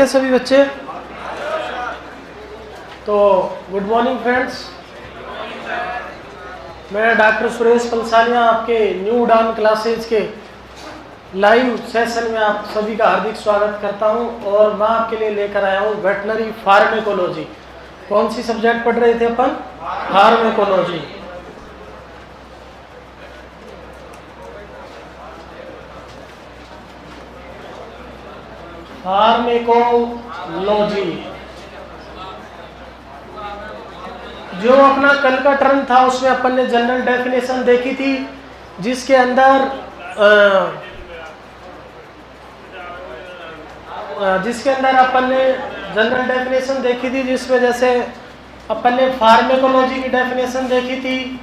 क्या सभी बच्चे? तो गुड मॉर्निंग फ्रेंड्स, मैं डॉक्टर सुरेश पलसानिया आपके न्यू उड़ान क्लासेज के लाइव सेशन में आप सभी का हार्दिक स्वागत करता हूं। और मैं आपके लिए लेकर आया हूं वेटनरी फार्मेकोलॉजी। कौन सी सब्जेक्ट पढ़ रहे थे अपन? फार्मेकोलॉजी। फार्मेकोलॉजी जो अपना कल का टर्म था उसमें अपन ने जनरल डेफिनेशन देखी थी, जिसके अंदर अपन ने जनरल डेफिनेशन देखी थी, जिसमें जैसे अपन ने फार्मेकोलॉजी की डेफिनेशन देखी थी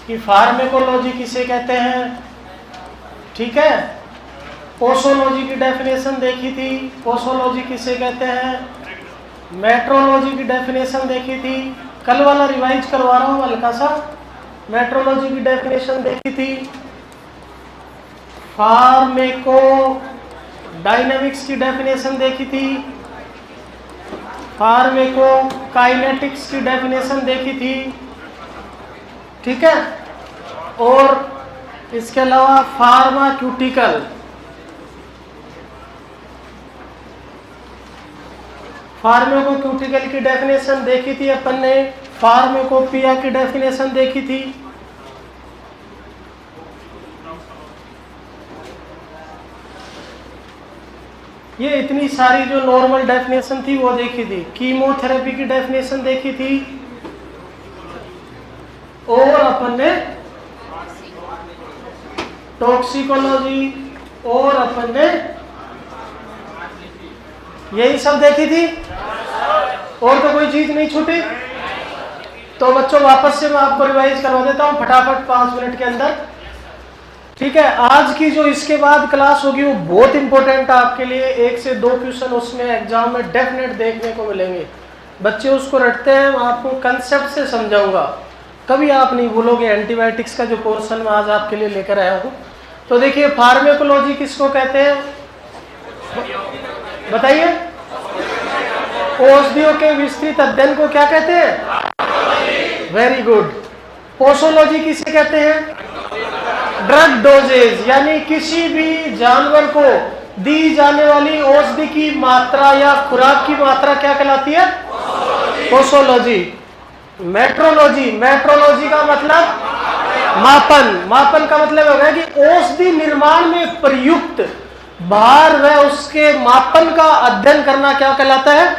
कि फार्मेकोलॉजी किसे कहते हैं, ठीक है। पोसोलॉजी की डेफिनेशन देखी थी, पोसोलॉजी किसे कहते हैं। मेट्रोलॉजी की डेफिनेशन देखी थी, कल वाला रिवाइज करवा रहा हूँ हल्का सा। मेट्रोलॉजी की डेफिनेशन देखी थी। फार्मेको डायनेमिक्स की डेफिनेशन देखी थी। फार्मेको काइनेटिक्स की डेफिनेशन देखी थी, ठीक है। और इसके अलावा फार्माक्यूटिकल, फार्मेकोक्यूटिकल की डेफिनेशन देखी थी अपन ने। फार्मेकोपिया की डेफिनेशन देखी थी। ये इतनी सारी जो नॉर्मल डेफिनेशन थी वो देखी थी। कीमोथेरेपी की डेफिनेशन देखी थी। और अपन ने टॉक्सिकोलॉजी और अपन ने यही सब देखी थी। और तो कोई चीज नहीं छूटी। तो बच्चों वापस से मैं आपको रिवाइज करवा देता हूँ फटाफट 5 मिनट के अंदर, ठीक है। आज की जो इसके बाद क्लास होगी वो बहुत इंपॉर्टेंट है आपके लिए। 1 से 2 क्वेश्चन उसमें एग्जाम में डेफिनेट देखने को मिलेंगे। बच्चे उसको रटते हैं, मैं आपको कंसेप्ट से समझाऊंगा, कभी आप नहीं भूलोगे। एंटीबायोटिक्स का जो पोर्शन मैं आज आपके लिए लेकर आया हूँ। तो देखिए, फार्मेकोलॉजी किसको कहते हैं बताइए? औषधियों के विस्तृत अध्ययन को क्या कहते हैं? Very good. पोसोलॉजी किसे कहते हैं? ड्रग डोजेज, यानी किसी भी जानवर को दी जाने वाली औषधि की मात्रा या खुराक की मात्रा क्या कहलाती है? पोसोलॉजी। मेट्रोलॉजी, मेट्रोलॉजी का मतलब मापन। मापन का मतलब होगा कि औषधि निर्माण में प्रयुक्त भार व उसके मापन का अध्ययन करना क्या कहलाता है?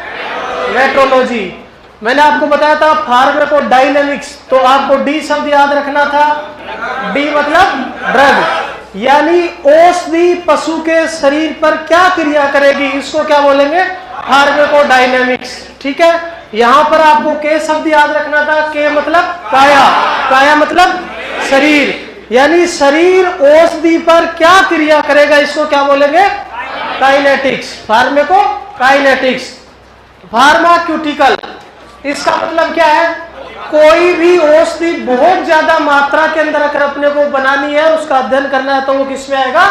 मेट्रोलॉजी। मैंने आपको बताया था फार्मेको डायनेमिक्स, तो आपको डी शब्द याद रखना था। डी मतलब ड्रग, यानी औषधि पशु के शरीर पर क्या क्रिया करेगी, इसको क्या बोलेंगे? फार्मेको डायनेमिक्स, ठीक है। यहां पर आपको के शब्द याद रखना था। के मतलब काया, काया मतलब शरीर, यानी शरीर औषधि पर क्या क्रिया करेगा, इसको क्या बोलेंगे? Kinetics, pharmaco kinetics. फार्माक्यूटिकल, इसका मतलब क्या है? कोई भी औषधि बहुत ज्यादा मात्रा के अंदर अगर अपने को बनानी है, उसका अध्ययन करना है, तो वो किसमें आएगा?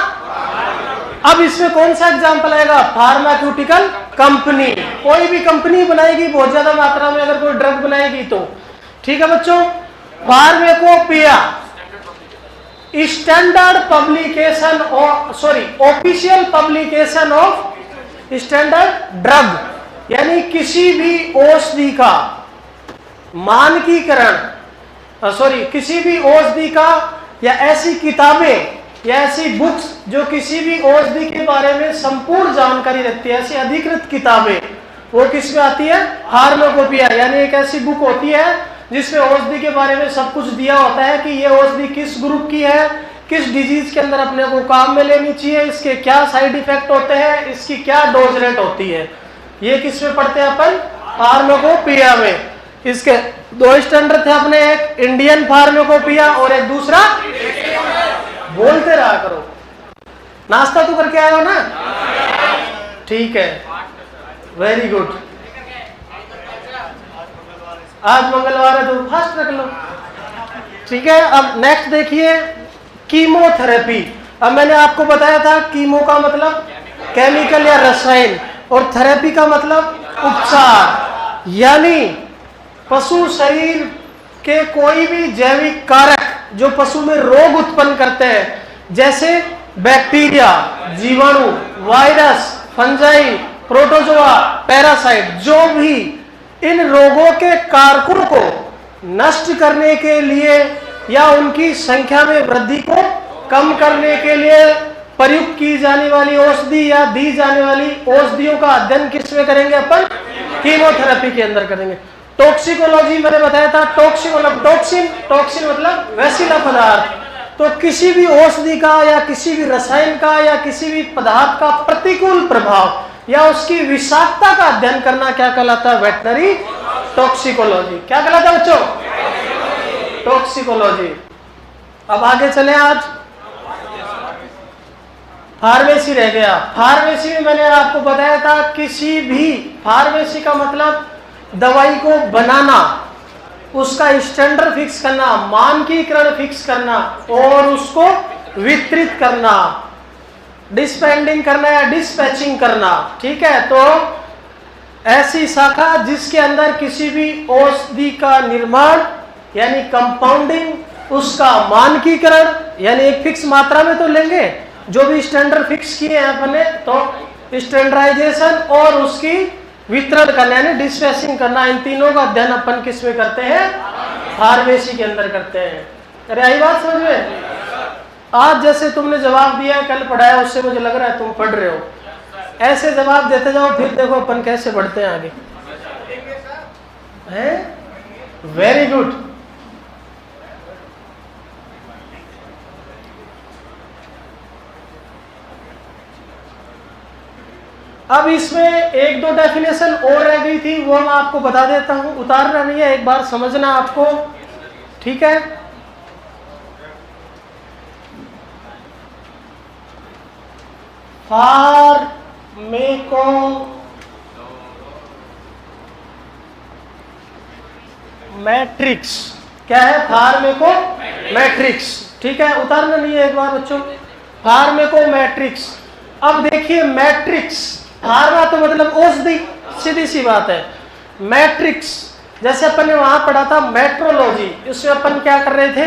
अब इसमें कौन सा एग्जांपल आएगा? Pharmaceutical company. कोई भी कंपनी बनाएगी बहुत ज्यादा मात्रा में, अगर कोई ड्रग बनाएगी तो, ठीक है बच्चों। Pharmacopoeia, standard publication official publication of standard drug, यानी किसी भी औषधि का मानकीकरण, किसी भी औषधि का, या ऐसी किताबें या ऐसी बुक्स जो किसी भी औषधि के बारे में संपूर्ण जानकारी रखती है, ऐसी अधिकृत किताबें, वो किसमें आती है? फार्मेकोपिया। यानी एक ऐसी बुक होती है जिसमें औषधि के बारे में सब कुछ दिया होता है कि ये औषधि किस ग्रुप की है, किस डिजीज के अंदर अपने को काम में लेनी चाहिए, इसके क्या साइड इफेक्ट होते हैं, इसकी क्या डोज रेट होती है। ये किसमें पढ़ते हैं अपन? फार्मेकोपिया में। इसके 2 स्टैंडर्ड थे अपने, एक इंडियन फार्मेकोपिया और एक दूसरा, बोलते रहा करो। नाश्ता तो करके आए हो ना? ठीक है, वेरी गुड। आज मंगलवार है तो फास्ट रख लो, ठीक है। अब नेक्स्ट देखिए, कीमोथेरेपी। अब मैंने आपको बताया था कीमो का मतलब केमिकल या रसायन, और थेरेपी का मतलब उपचार, यानी पशु शरीर के कोई भी जैविक कारक जो पशु में रोग उत्पन्न करते हैं, जैसे बैक्टीरिया, जीवाणु, वायरस, फंजाई, प्रोटोजोआ, पैरासाइट, जो भी इन रोगों के कारकों को नष्ट करने के लिए या उनकी संख्या में वृद्धि को कम करने के लिए प्रयुक्त की जाने वाली औषधि या दी जाने वाली औषधियों का अध्ययन किसमें करेंगे अपन? कीमोथेरेपी के अंदर करेंगे। टॉक्सिकोलॉजी मैंने बताया था, टॉक्सिन मतलब वैसिला पदार्थ। तो किसी भी औषधि का या किसी भी रसायन का या किसी भी पदार्थ का प्रतिकूल प्रभाव या उसकी विषाक्तता का अध्ययन करना क्या कहलाता है? Veterinary toxicology. क्या कहलाता है बच्चों? टॉक्सिकोलॉजी। अब आगे चले, आज फार्मेसी रह गया। फार्मेसी में मैंने आपको बताया था, किसी भी फार्मेसी का मतलब दवाई को बनाना, उसका स्टैंडर्ड फिक्स करना, मानकीकरण फिक्स करना और उसको वितरित करना, डिस्पेंडिंग करना या डिस्पैचिंग करना। ठीक है, तो ऐसी शाखा जिसके अंदर किसी भी औषधि का निर्माण यानी कंपाउंडिंग, उसका मानकीकरण यानी एक फिक्स मात्रा में तो लेंगे, जो भी स्टैंडर्ड फिक्स किए हैं अपने, तो स्टैंडर्डाइजेशन और उसकी वितरण करना यानी डिस्पैचिंग करना, इन तीनों का अध्ययन अपन किस में करते हैं? फार्मेसी के अंदर करते हैं। अरे आई बात समझ में? आज जैसे तुमने जवाब दिया, कल पढ़ाया, उससे मुझे लग रहा है तुम पढ़ रहे हो। ऐसे जवाब देते जाओ, फिर देखो अपन कैसे बढ़ते हैं आगे। हैं? Very good. अब इसमें एक दो डेफिनेशन और रह गई थी, वो मैं आपको बता देता हूं। उतारना नहीं है, एक बार समझना आपको। ठीक है, फार्मेकोमेट्रिक्स। क्या है? फार्मेकोमेट्रिक्स। ठीक है, उतारना नहीं है एक बार बच्चों। फार्मेकोमेट्रिक्स। अब देखिए, मैट्रिक्स, फार्मा तो मतलब औषधि, सीधी सी बात है। मैट्रिक्स जैसे अपन ने वहां पढ़ा था मेट्रोलॉजी, इसमें अपन क्या कर रहे थे?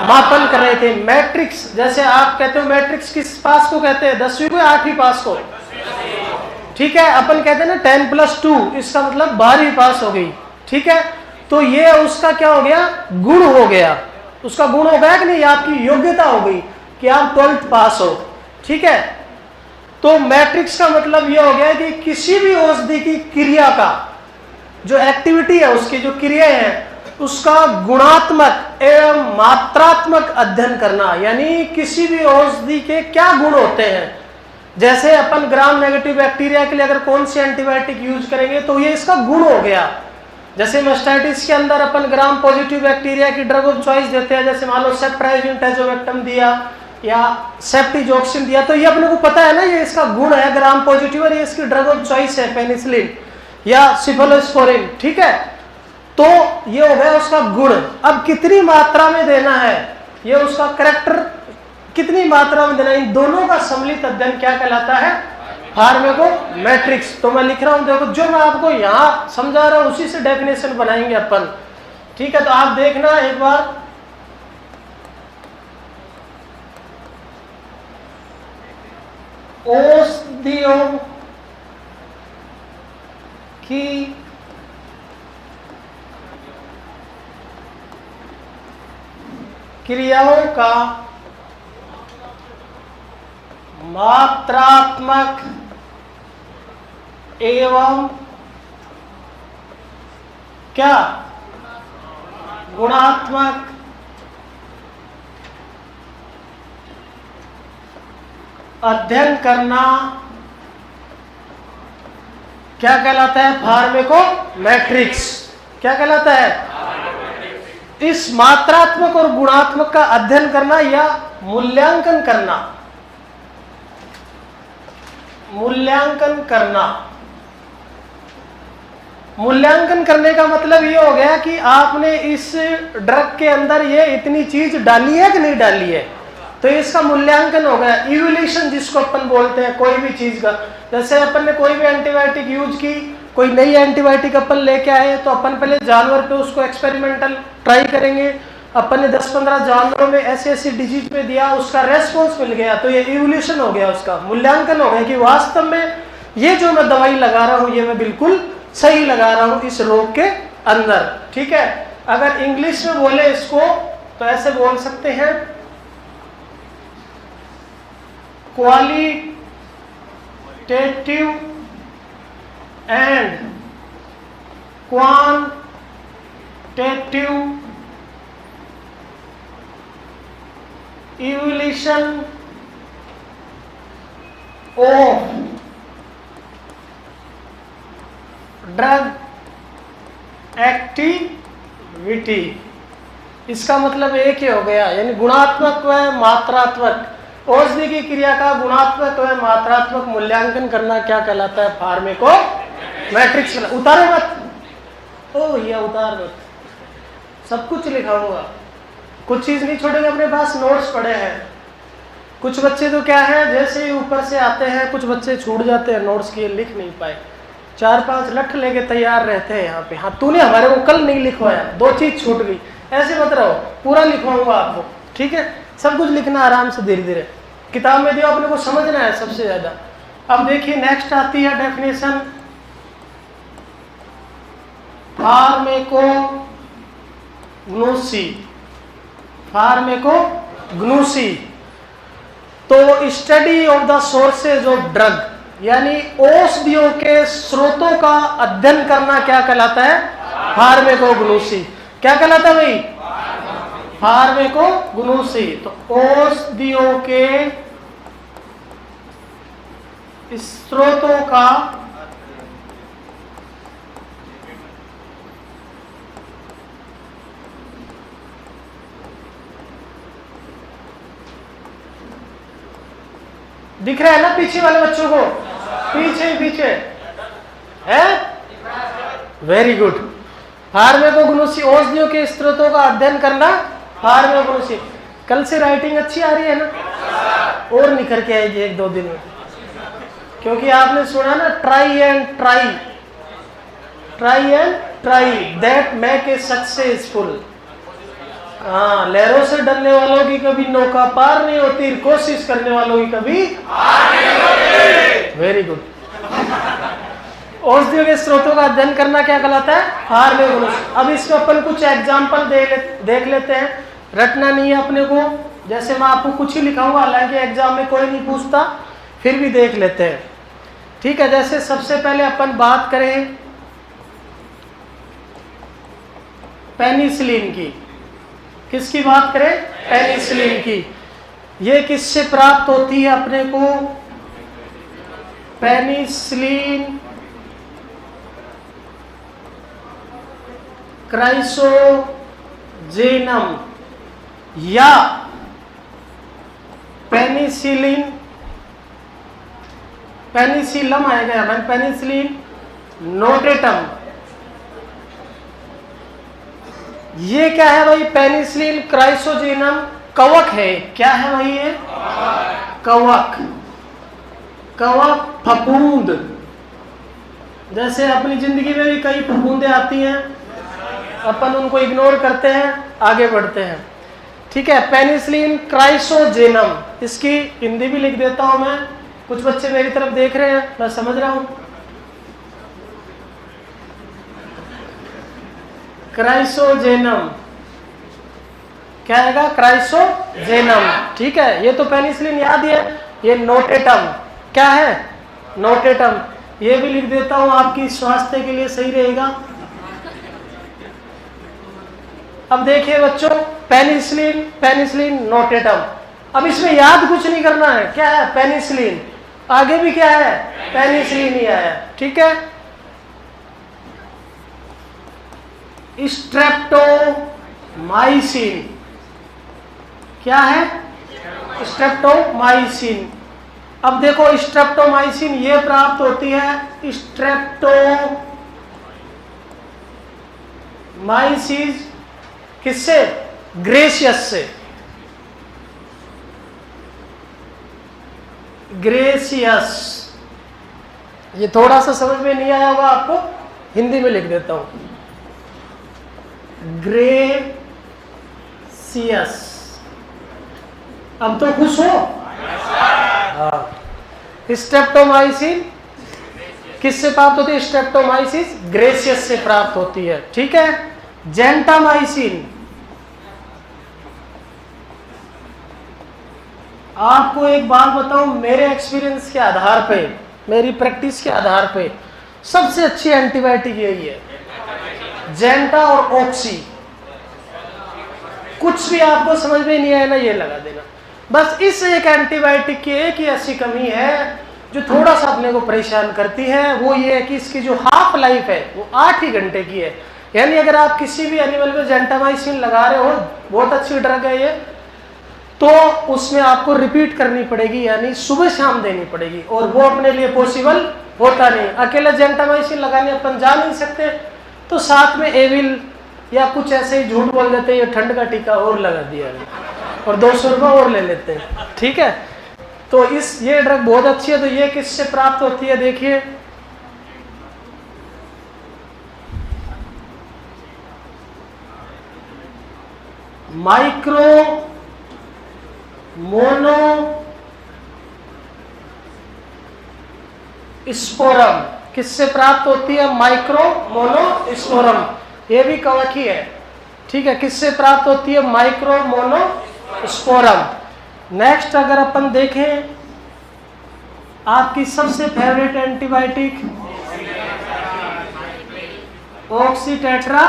मापन कर रहे थे। मैट्रिक्स जैसे आप कहते हो, मैट्रिक्स किस पास को कहते हैं? 10वीं को या 8वीं पास को? ठीक है, अपन कहते हैं ना 10+2, इसका मतलब 12वीं पास हो गई। ठीक है, तो ये उसका क्या हो गया? गुण हो गया। उसका गुण हो गया कि नहीं? आपकी योग्यता हो गई कि आप 12th पास हो। ठीक है, तो मैट्रिक्स का मतलब यह हो गया कि किसी भी औषधि की क्रिया का जो एक्टिविटी है, उसकी जो क्रियाएं हैं, उसका गुणात्मक एवं मात्रात्मक अध्ययन करना, यानी किसी भी औषधि के क्या गुण होते हैं। जैसे अपन ग्राम नेगेटिव बैक्टीरिया के लिए अगर कौन सी एंटीबायोटिक यूज करेंगे तो ये इसका गुण हो गया। जैसे मास्टाइटिस के अंदर अपन ग्राम पॉजिटिव बैक्टीरिया की ड्रग ऑफ चॉइस देते हैं, जैसे मान लो सेप्ट्राइजिन टैजोवेक्टम दिया या सेप्टिजोक्सिन दिया, तो ये अपने को पता है ना, ये इसका गुण है ग्राम पॉजिटिव और ये इसकी ड्रग ऑफ चॉइस है पेनिसिलिन या सिफलोस्पोरिन। ठीक है, तो ये हो गया उसका गुण। अब कितनी मात्रा में देना है, ये उसका कैरेक्टर, कितनी मात्रा में देना, इन दोनों का सम्मिलित अध्ययन क्या कहलाता है? फार्मेकोमेट्रिक्स। तो मैं लिख रहा हूं, देखो जो मैं आपको यहां समझा रहा हूं उसी से डेफिनेशन बनाएंगे अपन। ठीक है, तो आप देखना एक बार। औषधियों की क्रियाओं का मात्रात्मक एवं क्या गुणात्मक अध्ययन करना क्या कहलाता है? फार्मेकोमेट्रिक्स। क्या कहलाता है? इस मात्रात्मक और गुणात्मक का अध्ययन करना या मूल्यांकन करना। मूल्यांकन करना, मूल्यांकन करने का मतलब ये हो गया कि आपने इस ड्रग के अंदर ये इतनी चीज डाली है कि नहीं डाली है। तो इसका मूल्यांकन हो गया। इवोल्यूशन जिसको अपन बोलते हैं कोई भी चीज का, जैसे अपन ने कोई भी एंटीबायोटिक यूज की, कोई नई एंटीबायोटिक अपन लेके आए, तो अपन पहले जानवर पे उसको एक्सपेरिमेंटल ट्राई करेंगे। अपन ने 10-15 जानवरों में ऐसी ऐसी डिजीज पे दिया, उसका रेस्पॉन्स मिल गया, तो ये इवोल्यूशन हो गया, उसका मूल्यांकन हो गया कि वास्तव में ये जो मैं दवाई लगा रहा हूँ ये मैं बिल्कुल सही लगा रहा हूँ इस रोग के अंदर। ठीक है, अगर इंग्लिश में बोले इसको तो ऐसे बोल सकते हैं, qualitative and quantitative evolution of drug activity. इसका मतलब एक ही हो गया, यानी गुणात्मक व मात्रात्मक औषधि की क्रिया का गुणात्मक व मात्रात्मक मूल्यांकन करना क्या कहलाता है? फार्मेकोमेट्रिक्स। उतारे मत, ओ भैया उतार मत, सब कुछ लिखा होगा, कुछ चीज नहीं छोड़ेंगे। अपने पास नोट्स पड़े हैं। कुछ बच्चे तो क्या है, जैसे ही ऊपर से आते हैं कुछ बच्चे छूट जाते हैं, नोट्स के लिख नहीं पाए, 4-5 लठ लेके तैयार रहते हैं यहाँ पे। हाँ तूने हमारे को कल नहीं लिखवाया, 2 चीज छूट गई, ऐसे मत रहो, पूरा लिखवाऊंगा आपको। ठीक है, सब कुछ लिखना आराम से, धीरे धीरे किताब में दिया, अपने को समझना है सबसे ज्यादा। अब देखिए नेक्स्ट आती है डेफिनेशन, फार्मेकोग्नोसी। फार्मेकोग्नोसी तो study of the sources of drug, यानी औषधियों के स्रोतों का अध्ययन करना क्या कहलाता है? फार्मेकोग्नोसी। क्या कहलाता है भाई? फार्मेकोग्नोसी। तो औषधियों के स्रोतों का दिख रहा है ना पीछे वाले बच्चों को? पीछे है, वेरी गुड। फार्मेकोग्नोसी, औषधियों के स्रोतों का अध्ययन करना, फार्मेकोग्नोसी। कल से राइटिंग अच्छी आ रही है ना? और निखर के आएगी 1-2 दिन में, क्योंकि आपने सुना ना, try and try that make a successful. हाँ, लहरों से डरने वालों की कभी नौका पार नहीं होती, कोशिश करने वालों की कभी वेरी गुड। औषधियों के स्रोतों का अध्ययन करना क्या कहलाता है? फार्मेकोग्नोसी। अब इसमें अपन कुछ एग्जाम्पल देख लेते हैं, रटना नहीं है अपने को, जैसे मैं आपको कुछ ही लिखाऊंगा, हालांकि एग्जाम में कोई नहीं पूछता, फिर भी देख लेते हैं। ठीक है, जैसे सबसे पहले अपन बात करें पेनिसिलिन की। किसकी बात करें? पेनिसिलिन की। ये किससे प्राप्त होती है अपने को? पेनिसिलिन क्राइसोजेनम या पेनिसिलम आएगा, पेनिसिलिन नोटेटम। ये क्या है भाई? पेनिसिलिन क्राइसोजेनम कवक है। क्या है भाई ये? कवक फफूंद। जैसे अपनी जिंदगी में भी कई फफूंदे आती हैं, अपन उनको इग्नोर करते हैं, आगे बढ़ते हैं। ठीक है, पेनिसिलिन क्राइसोजेनम, इसकी हिंदी भी लिख देता हूं मैं, कुछ बच्चे मेरी तरफ देख रहे हैं, मैं समझ रहा हूं। क्राइसोजेनम क्या आएगा? क्राइसोजेनम। ठीक है, ये तो पेनिसिलिन याद है। ये नोटेटम क्या है? नोटेटम। ये भी लिख देता हूं, आपकी स्वास्थ्य के लिए सही रहेगा। अब देखिए बच्चों, पेनिसिलिन नोटेटम। अब इसमें याद कुछ नहीं करना है, क्या है? पेनिसिलिन। आगे भी क्या है? पेनिसिलिन ही आया। ठीक है, स्ट्रेप्टोमाइसिन क्या है? स्ट्रेप्टोमाइसिन। अब देखो, स्ट्रेप्टोमाइसिन ये प्राप्त होती है स्ट्रेप्टोमाइसिस किससे? ग्रेसियस से। ग्रेसियस। ये थोड़ा सा समझ में नहीं आया होगा आपको, हिंदी में लिख देता हूं, ग्रेसियस। अब तो खुश हो? हाँ। स्ट्रेप्टोमाइसिन किससे प्राप्त होती है? स्ट्रेप्टोमाइसिस ग्रेसियस से प्राप्त होती है, ठीक है। जेंटामाइसिन, आपको एक बात बताऊं, मेरे एक्सपीरियंस के आधार पे, मेरी प्रैक्टिस के आधार पे सबसे अच्छी एंटीबायोटिक यही है, जेंटा और ऑक्सी। कुछ भी आपको समझ में नहीं आया ना, ये लगा देना। बस इस एक एंटीबायोटिक की एक ही ऐसी कमी है जो थोड़ा सा अपने को परेशान करती है, वो ये है कि इसकी जो हाफ लाइफ है वो 8 ही घंटे की है। यानी अगर आप किसी भी एनिमल में जेंटामाइसिन लगा रहे हो, बहुत अच्छी ड्रग है ये, तो उसमें आपको रिपीट करनी पड़ेगी, यानी सुबह शाम देनी पड़ेगी, और वो अपने लिए पॉसिबल होता नहीं। अकेला जेंटामाइसिन लगाने अपन जा नहीं सकते, तो साथ में एविल या कुछ ऐसे ही झूठ बोल देते हैं, ये ठंड का टीका और लगा दिया और 200 रुपये और ले लेते हैं, ठीक है। तो ये ड्रग बहुत अच्छी है। तो ये किससे प्राप्त होती है? देखिए, माइक्रो मोनो स्पोरम। किससे प्राप्त होती है? Micromonospora. ये भी कवक ही है, ठीक है। किससे प्राप्त होती है? Micro mono स्पोरम। नेक्स्ट अगर अपन देखें, आपकी सबसे फेवरेट एंटीबायोटिक ऑक्सीटेट्रा,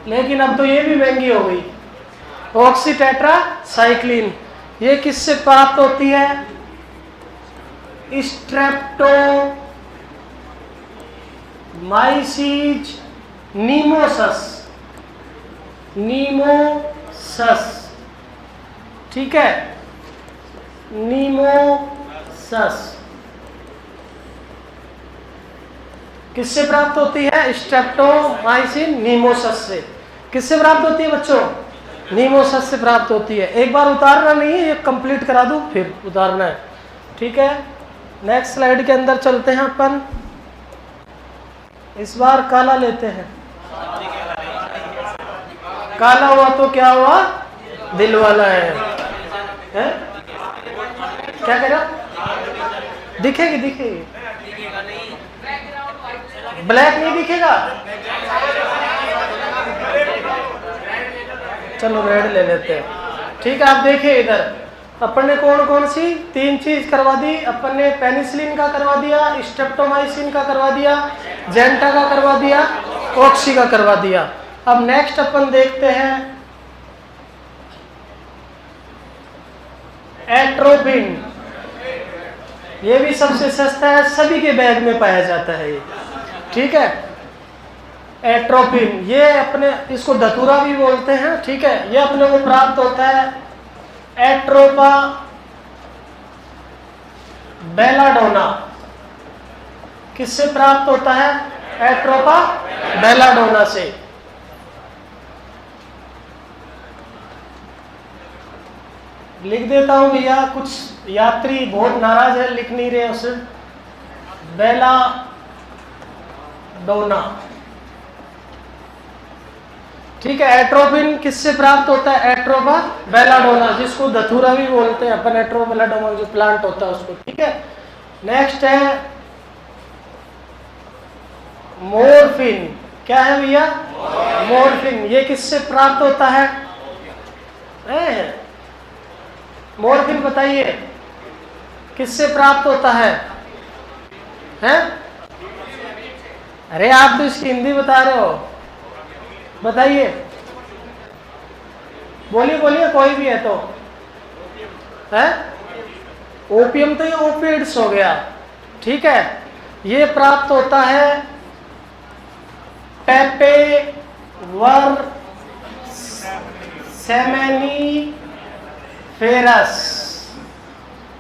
लेकिन अब तो ये भी महंगी हो गई, ऑक्सीटेट्रासाइक्लिन। ये किससे प्राप्त होती है? स्ट्रेप्टोमाइसीज नीमोसस, नीमोसस, ठीक है, नीमोसस। किससे प्राप्त होती है? स्ट्रेप्टोमाइसिन नीमोसस से। किससे प्राप्त होती है बच्चों? नीमोसस से प्राप्त होती है। एक बार उतारना नहीं है, ये कंप्लीट करा दूं फिर उतारना है, ठीक है। नेक्स्ट स्लाइड के अंदर चलते हैं अपन। इस बार काला लेते हैं। काला हुआ तो क्या हुआ? दिल वाला है? क्या कह रहा? दिखेगी, दिखेगी, ब्लैक नहीं दिखेगा। चलो रेड ले लेते हैं, ठीक है। आप देखिए इधर, अपन ने कौन कौन सी 3 चीज करवा दी। अपन ने पेनिसिलिन का करवा दिया, स्ट्रेप्टोमाइसिन का करवा दिया, जेंटा का करवा दिया, ऑक्सी का करवा दिया। अब नेक्स्ट अपन देखते हैं एट्रोपिन। ये भी सबसे सस्ता है, सभी के बैग में पाया जाता है ये, ठीक है। एट्रोपिन, ये अपने, इसको धतूरा भी बोलते हैं, ठीक है। ये अपने को प्राप्त होता है एट्रोपा बेलाडोना। किससे प्राप्त होता है? एट्रोपा बेलाडोना से। लिख देता हूं भैया, कुछ यात्री बहुत नाराज है, लिख नहीं रहे उसे। बेलाडोना, ठीक है। एट्रोपिन किससे प्राप्त होता है? एट्रोपा बेलाडोना, जिसको धतूरा भी बोलते हैं अपन, एट्रोपा बेलाडोना जो प्लांट होता है उसको, ठीक है। नेक्स्ट है मोरफिन। क्या है भैया? मोरफिन। ये किससे प्राप्त होता है? मोरफिन बताइए किससे प्राप्त होता है? हैं? अरे आप तो इसकी हिंदी बता रहे हो, बताइए, बोलिए बोलिए, कोई भी है तो है। ओपियम तो ये ओपिएट्स हो गया, ठीक है। ये प्राप्त होता है पेपेवर सेमेनीफेरस।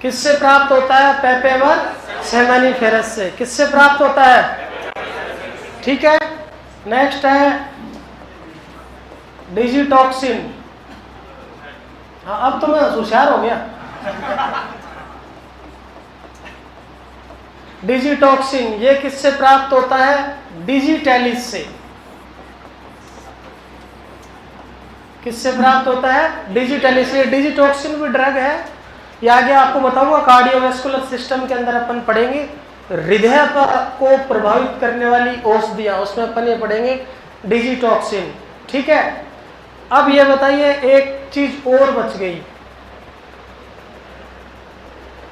किससे प्राप्त होता है? पेपेवर सेमेनीफेरस से। किससे प्राप्त होता है? ठीक है। नेक्स्ट है डिजिटॉक्सिन। हाँ, अब तो मैं होशियार हो गया। डिजिटॉक्सिन ये किससे प्राप्त होता है? डिजिटैलिस से। किससे प्राप्त होता है? डिजिटैलिस। ये डिजिटॉक्सिन भी ड्रग है। ये आगे आपको बताऊंगा, कार्डियोवैस्कुलर सिस्टम के अंदर अपन पढ़ेंगे हृदय को प्रभावित करने वाली औषधियां, उसमें अपन ये पढ़ेंगे डिजिटॉक्सिन। ठीक है, अब ये बताइए एक चीज और बच गई,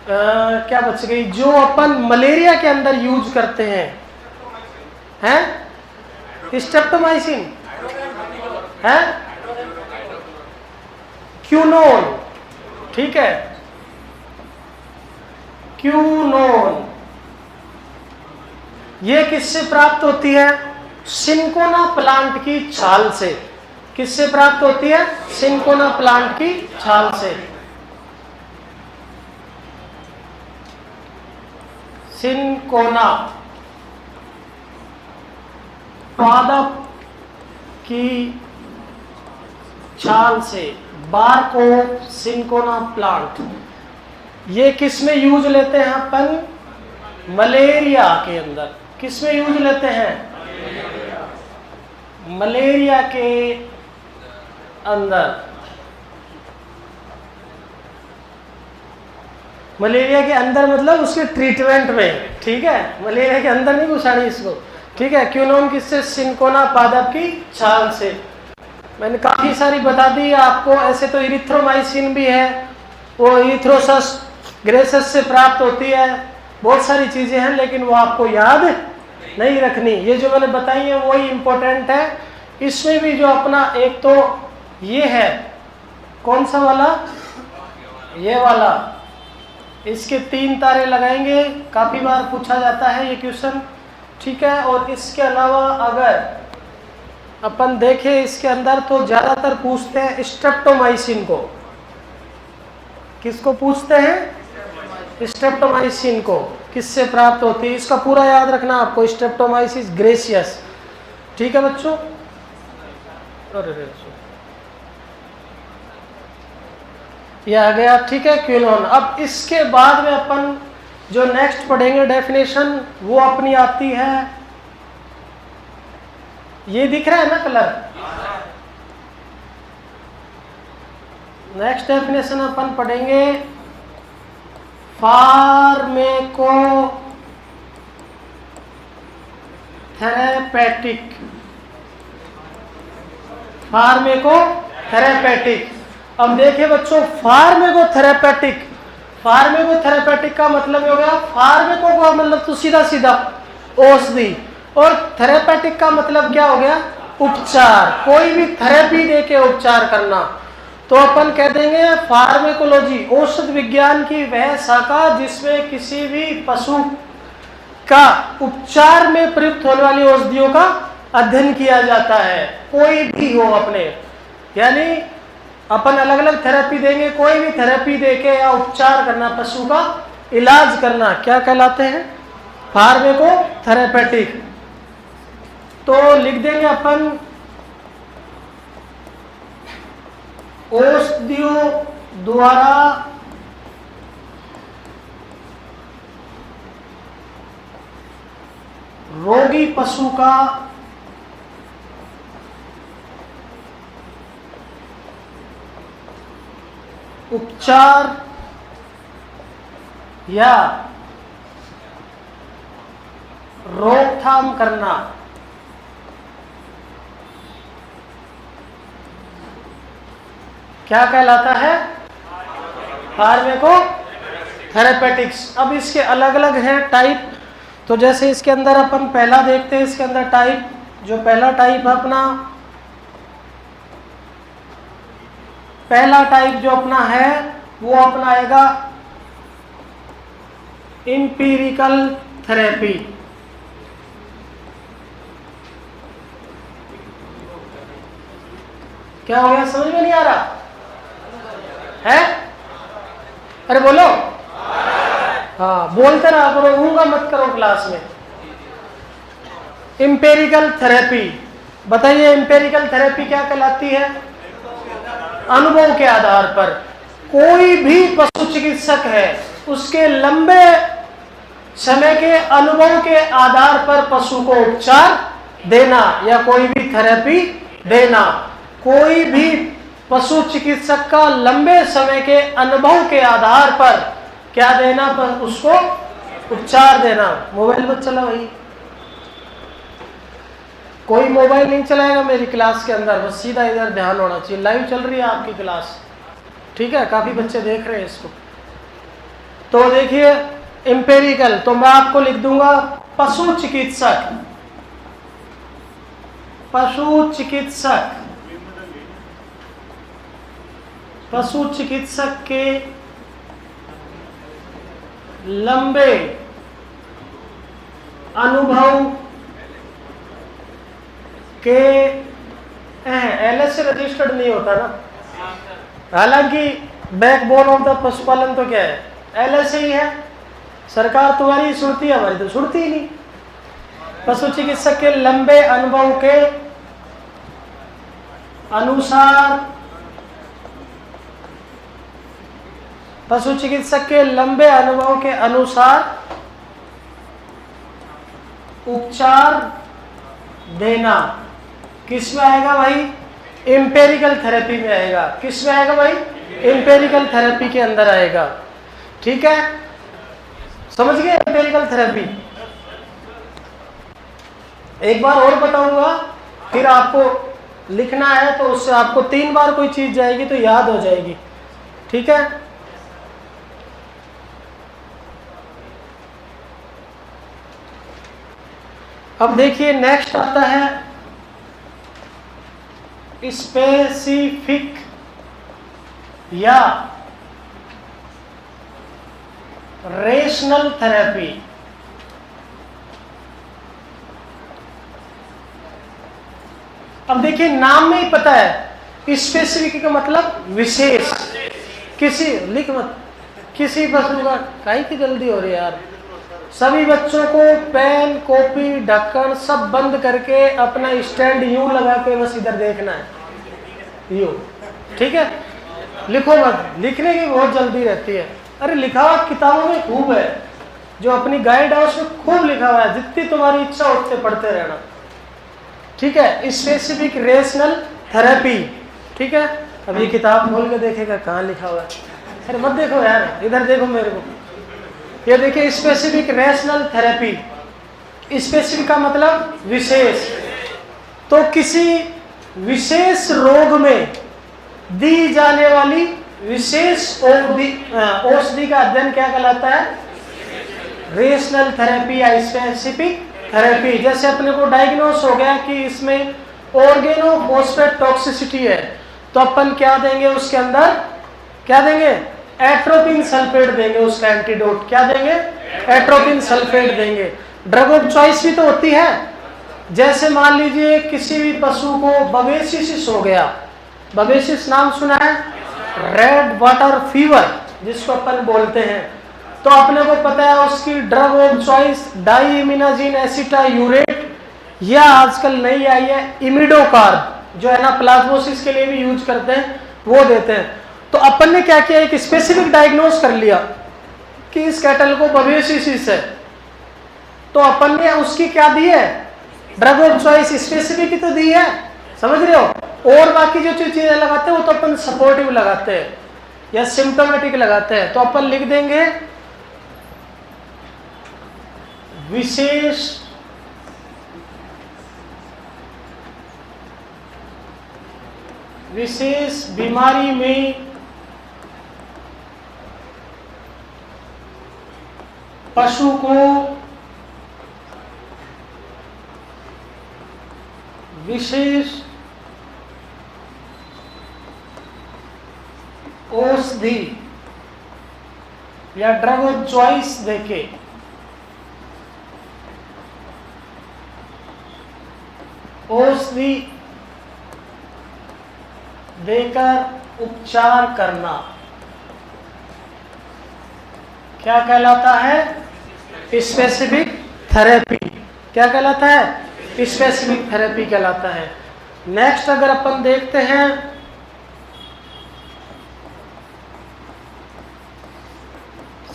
क्या बच गई? जो अपन मलेरिया के अंदर यूज करते हैं स्ट्रेप्टोमाइसिन है, क्यूनोन। ठीक है, क्यूनोन ये किससे प्राप्त होती है? सिंकोना प्लांट की छाल से। किससे प्राप्त होती है? सिंकोना प्लांट की छाल से। सिंकोना पादप की छाल से, बार्क सिंकोना प्लांट। ये किस में यूज लेते हैं अपन? मलेरिया के अंदर। किस में यूज लेते हैं? मलेरिया के अंदर। मलेरिया के अंदर मतलब उसके ट्रीटमेंट में। ठीक है, मलेरिया के अंदर नहीं घुसानी इसको। ठीक है, क्यूनोन किससे? सिंकोना पादप की छाल से। मैंने काफी सारी बता दी आपको। ऐसे तो इरिथ्रोमाइसिन भी है, वो इरिथ्रोसस ग्रेसस से प्राप्त होती है। बहुत सारी चीजें हैं, लेकिन वो आपको याद नहीं रखनी। ये जो मैंने बताई है वही इंपॉर्टेंट है। इसमें भी जो अपना एक तो ये है, कौन सा वाला? ये वाला। इसके 3 तारे लगाएंगे, काफी बार पूछा जाता है ये क्वेश्चन। ठीक है, और इसके अलावा अगर अपन देखें इसके अंदर तो ज्यादातर पूछते हैं स्ट्रेप्टोमाइसिन को। किसको पूछते हैं? स्ट्रेप्टोमाइसिन को। किससे प्राप्त होती है? इसका पूरा याद रखना आपको, स्ट्रेप्टोमाइसिस ग्रेसियस। ठीक है बच्चों, ये आ गया। ठीक है, क्यूनोन। अब इसके बाद में अपन जो नेक्स्ट पढ़ेंगे डेफिनेशन, वो अपनी आती है, ये दिख रहा है ना कलर? नेक्स्ट डेफिनेशन अपन पढ़ेंगे फार्मेकोथेरेपेटिक। फार्मेकोथेरेपेटिक। अब देखिए बच्चों, फार्मेकोथेरेपेटिक का मतलब हो गया, फार्मेको का मतलब तो सीधा सीधा औषधि, और थेरेपेटिक का मतलब क्या हो गया? उपचार। कोई भी थेरेपी देके उपचार करना। तो अपन कह देंगे फार्मेकोलॉजी औषध विज्ञान की वह शाखा जिसमें किसी भी पशु का उपचार में प्रयुक्त होने वाली औषधियों का अध्ययन किया जाता है। कोई भी हो अपने, यानी अपन अलग अलग थेरेपी देंगे, कोई भी थेरेपी देके या उपचार करना, पशु का इलाज करना, क्या कहलाते हैं? फार्मेकोथेरेपेटिक। तो लिख देंगे अपन औषधियों द्वारा रोगी पशु का उपचार या रोकथाम करना। क्या कहलाता है? फार्मेकोथेरेपेटिक्स। अब इसके अलग अलग हैं टाइप। तो जैसे इसके अंदर अपन पहला देखते हैं, इसके अंदर टाइप, जो पहला टाइप है अपना, पहला टाइप जो अपना है वो अपना आएगा एम्पिरिकल थेरेपी। क्या हो गया? समझ में नहीं आ रहा है? अरे बोलो। हाँ, बोलते रहा करो, ऊँगा मत करो क्लास में। एम्पिरिकल थेरेपी, बताइए एम्पिरिकल थेरेपी क्या कहलाती है? अनुभव के आधार पर। कोई भी पशु चिकित्सक है, उसके लंबे समय के अनुभव के आधार पर पशु को उपचार देना या कोई भी थेरेपी देना। कोई भी पशु चिकित्सक का लंबे समय के अनुभव के आधार पर क्या देना, पर उसको उपचार देना। मोबाइल मत चला भाई, कोई मोबाइल नहीं चलाएगा मेरी क्लास के अंदर, बस सीधा इधर ध्यान होना चाहिए। लाइव चल रही है आपकी क्लास, ठीक है, काफी बच्चे देख रहे हैं इसको। तो देखिए एम्पेरिकल, तो मैं आपको लिख दूंगा पशु चिकित्सक। पशु चिकित्सक, पशु चिकित्सक के लंबे अनुभव के एलएस से रजिस्टर्ड नहीं होता ना, हालांकि बैकबोन ऑफ द पशुपालन तो क्या है, एलएस ही है। सरकार तुम्हारी सुनती है, हमारी तो सुनती ही नहीं। पशु चिकित्सक के लंबे अनुभव के अनुसार, पशु चिकित्सक के लंबे अनुभव के अनुसार उपचार देना। किस में आएगा भाई, एम्पेरिकल थेरेपी में आएगा। किस में आएगा भाई, एम्पेरिकल थेरेपी के अंदर आएगा। ठीक है, समझ गए एम्पेरिकल थेरेपी। एक बार और बताऊंगा, फिर आपको लिखना है, तो उससे आपको 3 बार कोई चीज जाएगी तो याद हो जाएगी। ठीक है, अब देखिए नेक्स्ट आता है स्पेसिफिक या रेशनल थेरेपी। अब देखिए नाम में ही पता है, स्पेसिफिक का मतलब विशेष। किसी लिख मत, किसी पशु का काहे की जल्दी हो रही है यार। सभी बच्चों को पेन, कॉपी, ढक्कन सब बंद करके अपना स्टैंड यूं लगा के बस इधर देखना है, यूं। ठीक है, लिखो मत, लिखने की बहुत जल्दी रहती है। अरे लिखा हुआ किताबों में खूब है, जो अपनी गाइड है उसमें खूब लिखा हुआ है, जितनी तुम्हारी इच्छा उठते पढ़ते रहना। ठीक है, स्पेसिफिक रेशनल थेरेपी। ठीक है, अब ये किताब खोल के देखेगा कहाँ लिखा हुआ है। अरे मत देखो यार, इधर देखो मेरे को। ये देखिए स्पेसिफिक रेशनल थेरेपी। स्पेसिफिक का मतलब विशेष। तो किसी विशेष रोग में दी जाने वाली विशेष औषधि का अध्ययन क्या कहलाता है, रेशनल थेरेपी या स्पेसिफिक थेरेपी। जैसे अपने को डायग्नोस हो गया कि इसमें ऑर्गेनोफॉस्फेट टॉक्सिसिटी है, तो अपन क्या देंगे उसके अंदर, क्या देंगे, एट्रोपिन सल्फेट देंगे उसका एंटीडोट। क्या देंगे, एट्रोपिन सल्फेट देंगे। ड्रग ऑफ चॉइस भी तो होती है। जैसे मान लीजिए किसी भी पशु को बवेसिस हो गया, बवेसिस नाम सुना है, रेड वाटर फीवर जिसको अपन बोलते हैं, तो अपने को पता है उसकी ड्रग ऑफ चॉइस डाइमिनाजिन एसिटायूरेट, या आजकल नई आई है इमिडोकार्ब, जो है ना प्लाज्मोसिस के लिए भी यूज करते हैं, वो देते हैं। तो अपन ने क्या किया, एक स्पेसिफिक डायग्नोस कर लिया कि इस कैटल को बवेसिस है, तो अपन ने उसकी क्या दी है, ड्रग ऑफ चॉइस स्पेसिफिक ही तो दी है, समझ रहे हो। और बाकी जो चीजें लगाते हैं वो तो अपन सपोर्टिव लगाते हैं या सिम्टोमेटिक लगाते हैं। तो अपन लिख देंगे विशेष बीमारी में पशु को विशेष औषधि या ड्रग ऑफ चॉइस देके औषधि देकर उपचार करना क्या कहलाता है, स्पेसिफिक थेरेपी। क्या कहलाता है, स्पेसिफिक थेरेपी कहलाता है। नेक्स्ट अगर अपन देखते हैं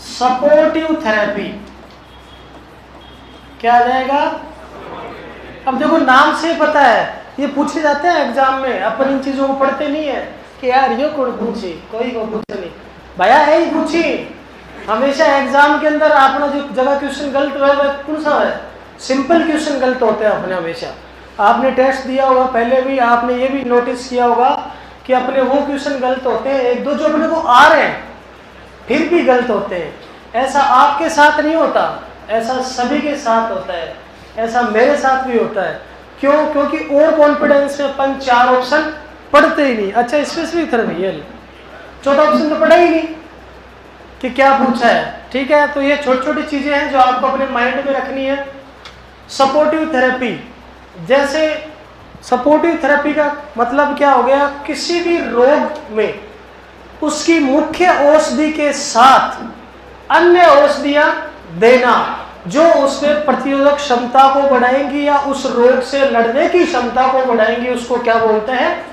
सपोर्टिव थेरेपी। क्या आ जाएगा? अब देखो नाम से पता है, ये पूछे जाते हैं एग्जाम में, अपन इन चीजों को पढ़ते नहीं है कि यार ये कौन पूछी, कोई को पूछे नहीं भैया, है ही पूछी। हमेशा एग्जाम के अंदर आपने जो जगह क्वेश्चन गलत हुआ है कौन सा है? सिंपल क्वेश्चन गलत होते हैं अपने हमेशा। आपने टेस्ट दिया होगा पहले भी, आपने ये भी नोटिस किया होगा कि अपने वो क्वेश्चन गलत होते हैं एक दो जो अपने को आ रहे हैं फिर भी गलत होते हैं। ऐसा आपके साथ नहीं होता, ऐसा सभी के साथ होता है, ऐसा मेरे साथ भी होता है। क्यों? क्योंकि और कॉन्फिडेंस में अपन 4 ऑप्शन पढ़ते ही नहीं। अच्छा स्पेसिफिक थ्योरम, ये चौथा ऑप्शन तो पढ़ा ही नहीं कि क्या पूछा है। ठीक है, तो ये छोटी छोटी चीजें हैं जो आपको अपने माइंड में रखनी है। सपोर्टिव थेरेपी, जैसे सपोर्टिव थेरेपी का मतलब क्या हो गया? किसी भी रोग में उसकी मुख्य औषधि के साथ अन्य औषधियां देना जो उसमें प्रतिरोधक क्षमता को बढ़ाएंगी या उस रोग से लड़ने की क्षमता को बढ़ाएंगी, उसको क्या बोलते हैं?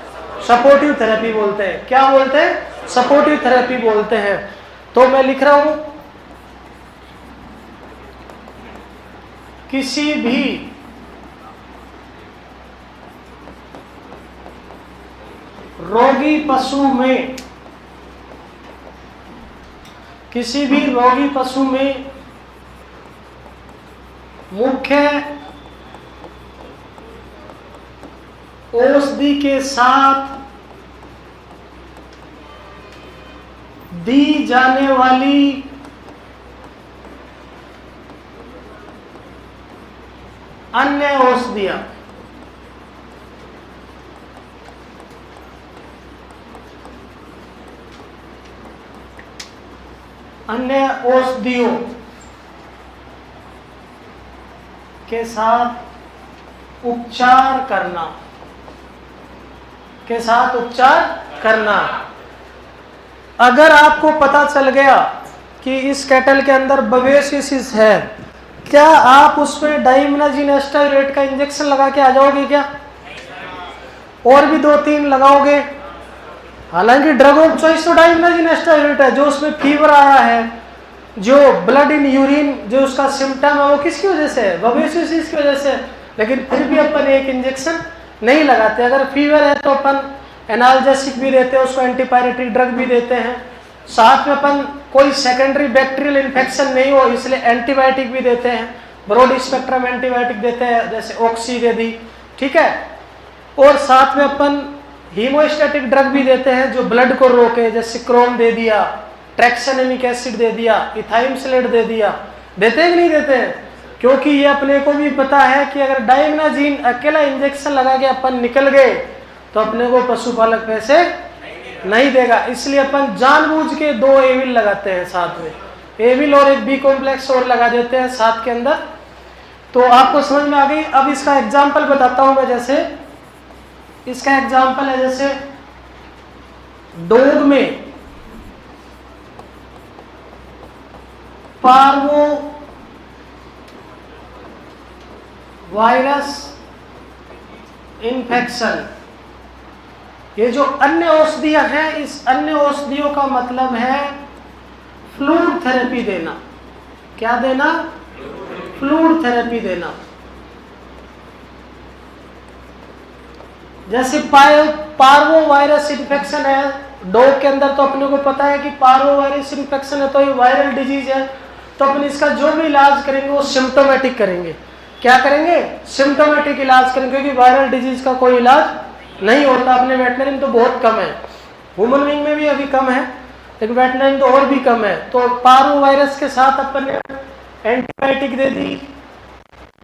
सपोर्टिव थेरेपी बोलते हैं। क्या बोलते हैं? सपोर्टिव थेरेपी बोलते हैं। तो मैं लिख रहा हूं, किसी भी रोगी पशु में, किसी भी रोगी पशु में मुख्य औषधि के साथ दी जाने वाली अन्य औषधियां, अन्य औषधियों के साथ उपचार करना, के साथ उपचार करना। अगर आपको पता चल गया कि इस कैटल के अंदर बवेसियसिस है, क्या आप उसमें डाइमिनाजिन एस्टाइरेट का इंजेक्शन लगा के आ जाओगे क्या? और भी 2-3 लगाओगे। हालांकि ड्रग ऑफ चॉइस तो डाइमिनाजिन एस्टाइरेट है। जो उसमें फीवर आया है, जो ब्लड इन यूरिन जो उसका सिम्टम है, वो किसकी वजह से है? बवेसियसिस की वजह से। लेकिन फिर भी अपन एक इंजेक्शन नहीं लगाते। अगर फीवर है तो अपन एनाल्जेसिक भी देते हैं, उसको एंटीपायरेटिक ड्रग भी देते हैं। साथ में अपन कोई सेकेंडरी बैक्टीरियल इन्फेक्शन नहीं हो इसलिए एंटीबायोटिक भी देते हैं, ब्रॉड स्पेक्ट्रम एंटीबायोटिक देते हैं, जैसे ऑक्सी दे दी। ठीक है, और साथ में अपन हीमोस्टैटिक ड्रग भी देते हैं जो ब्लड को रोके, जैसे क्रोम दे दिया, ट्रैक्सनेमिक एसिड दे दिया, इथाइमसिलेट दे दिया। देते हैं कि नहीं देते हैं? क्योंकि ये अपने को भी पता है कि अगर डाइमिनाजिन अकेला इंजेक्शन लगा के अपन निकल गए तो अपने को पशुपालक पैसे नहीं देगा। इसलिए अपन जानबूझ के 2 एविल लगाते हैं साथ में, एविल और एक बी कॉम्प्लेक्स और लगा देते हैं साथ के अंदर। तो आपको समझ में आ गई। अब इसका एग्जाम्पल बताता हूं मैं। जैसे इसका एग्जाम्पल है, जैसे डॉग में पार्वो वायरस इन्फेक्शन। ये जो अन्य औषधियां हैं, इस अन्य औषधियों का मतलब है फ्लूइड थेरेपी देना। क्या देना? फ्लूइड थेरेपी देना। जैसे पार्वो वायरस इन्फेक्शन है डॉग के अंदर, तो अपने को पता है कि पार्वो वायरस इन्फेक्शन है तो ये वायरल डिजीज है। तो अपन इसका जो भी इलाज करेंगे वो सिम्टोमेटिक करेंगे। क्या करेंगे? सिम्टोमेटिक इलाज करेंगे, क्योंकि वायरल डिजीज का कोई इलाज नहीं होता। अपने वेटनरी में तो बहुत कम है, ह्यूमन बीइंग में भी अभी कम है, लेकिन वेटनरी में तो और भी कम है। तो पार्वो वायरस के साथ अपन ने एंटीबायोटिक दे दी,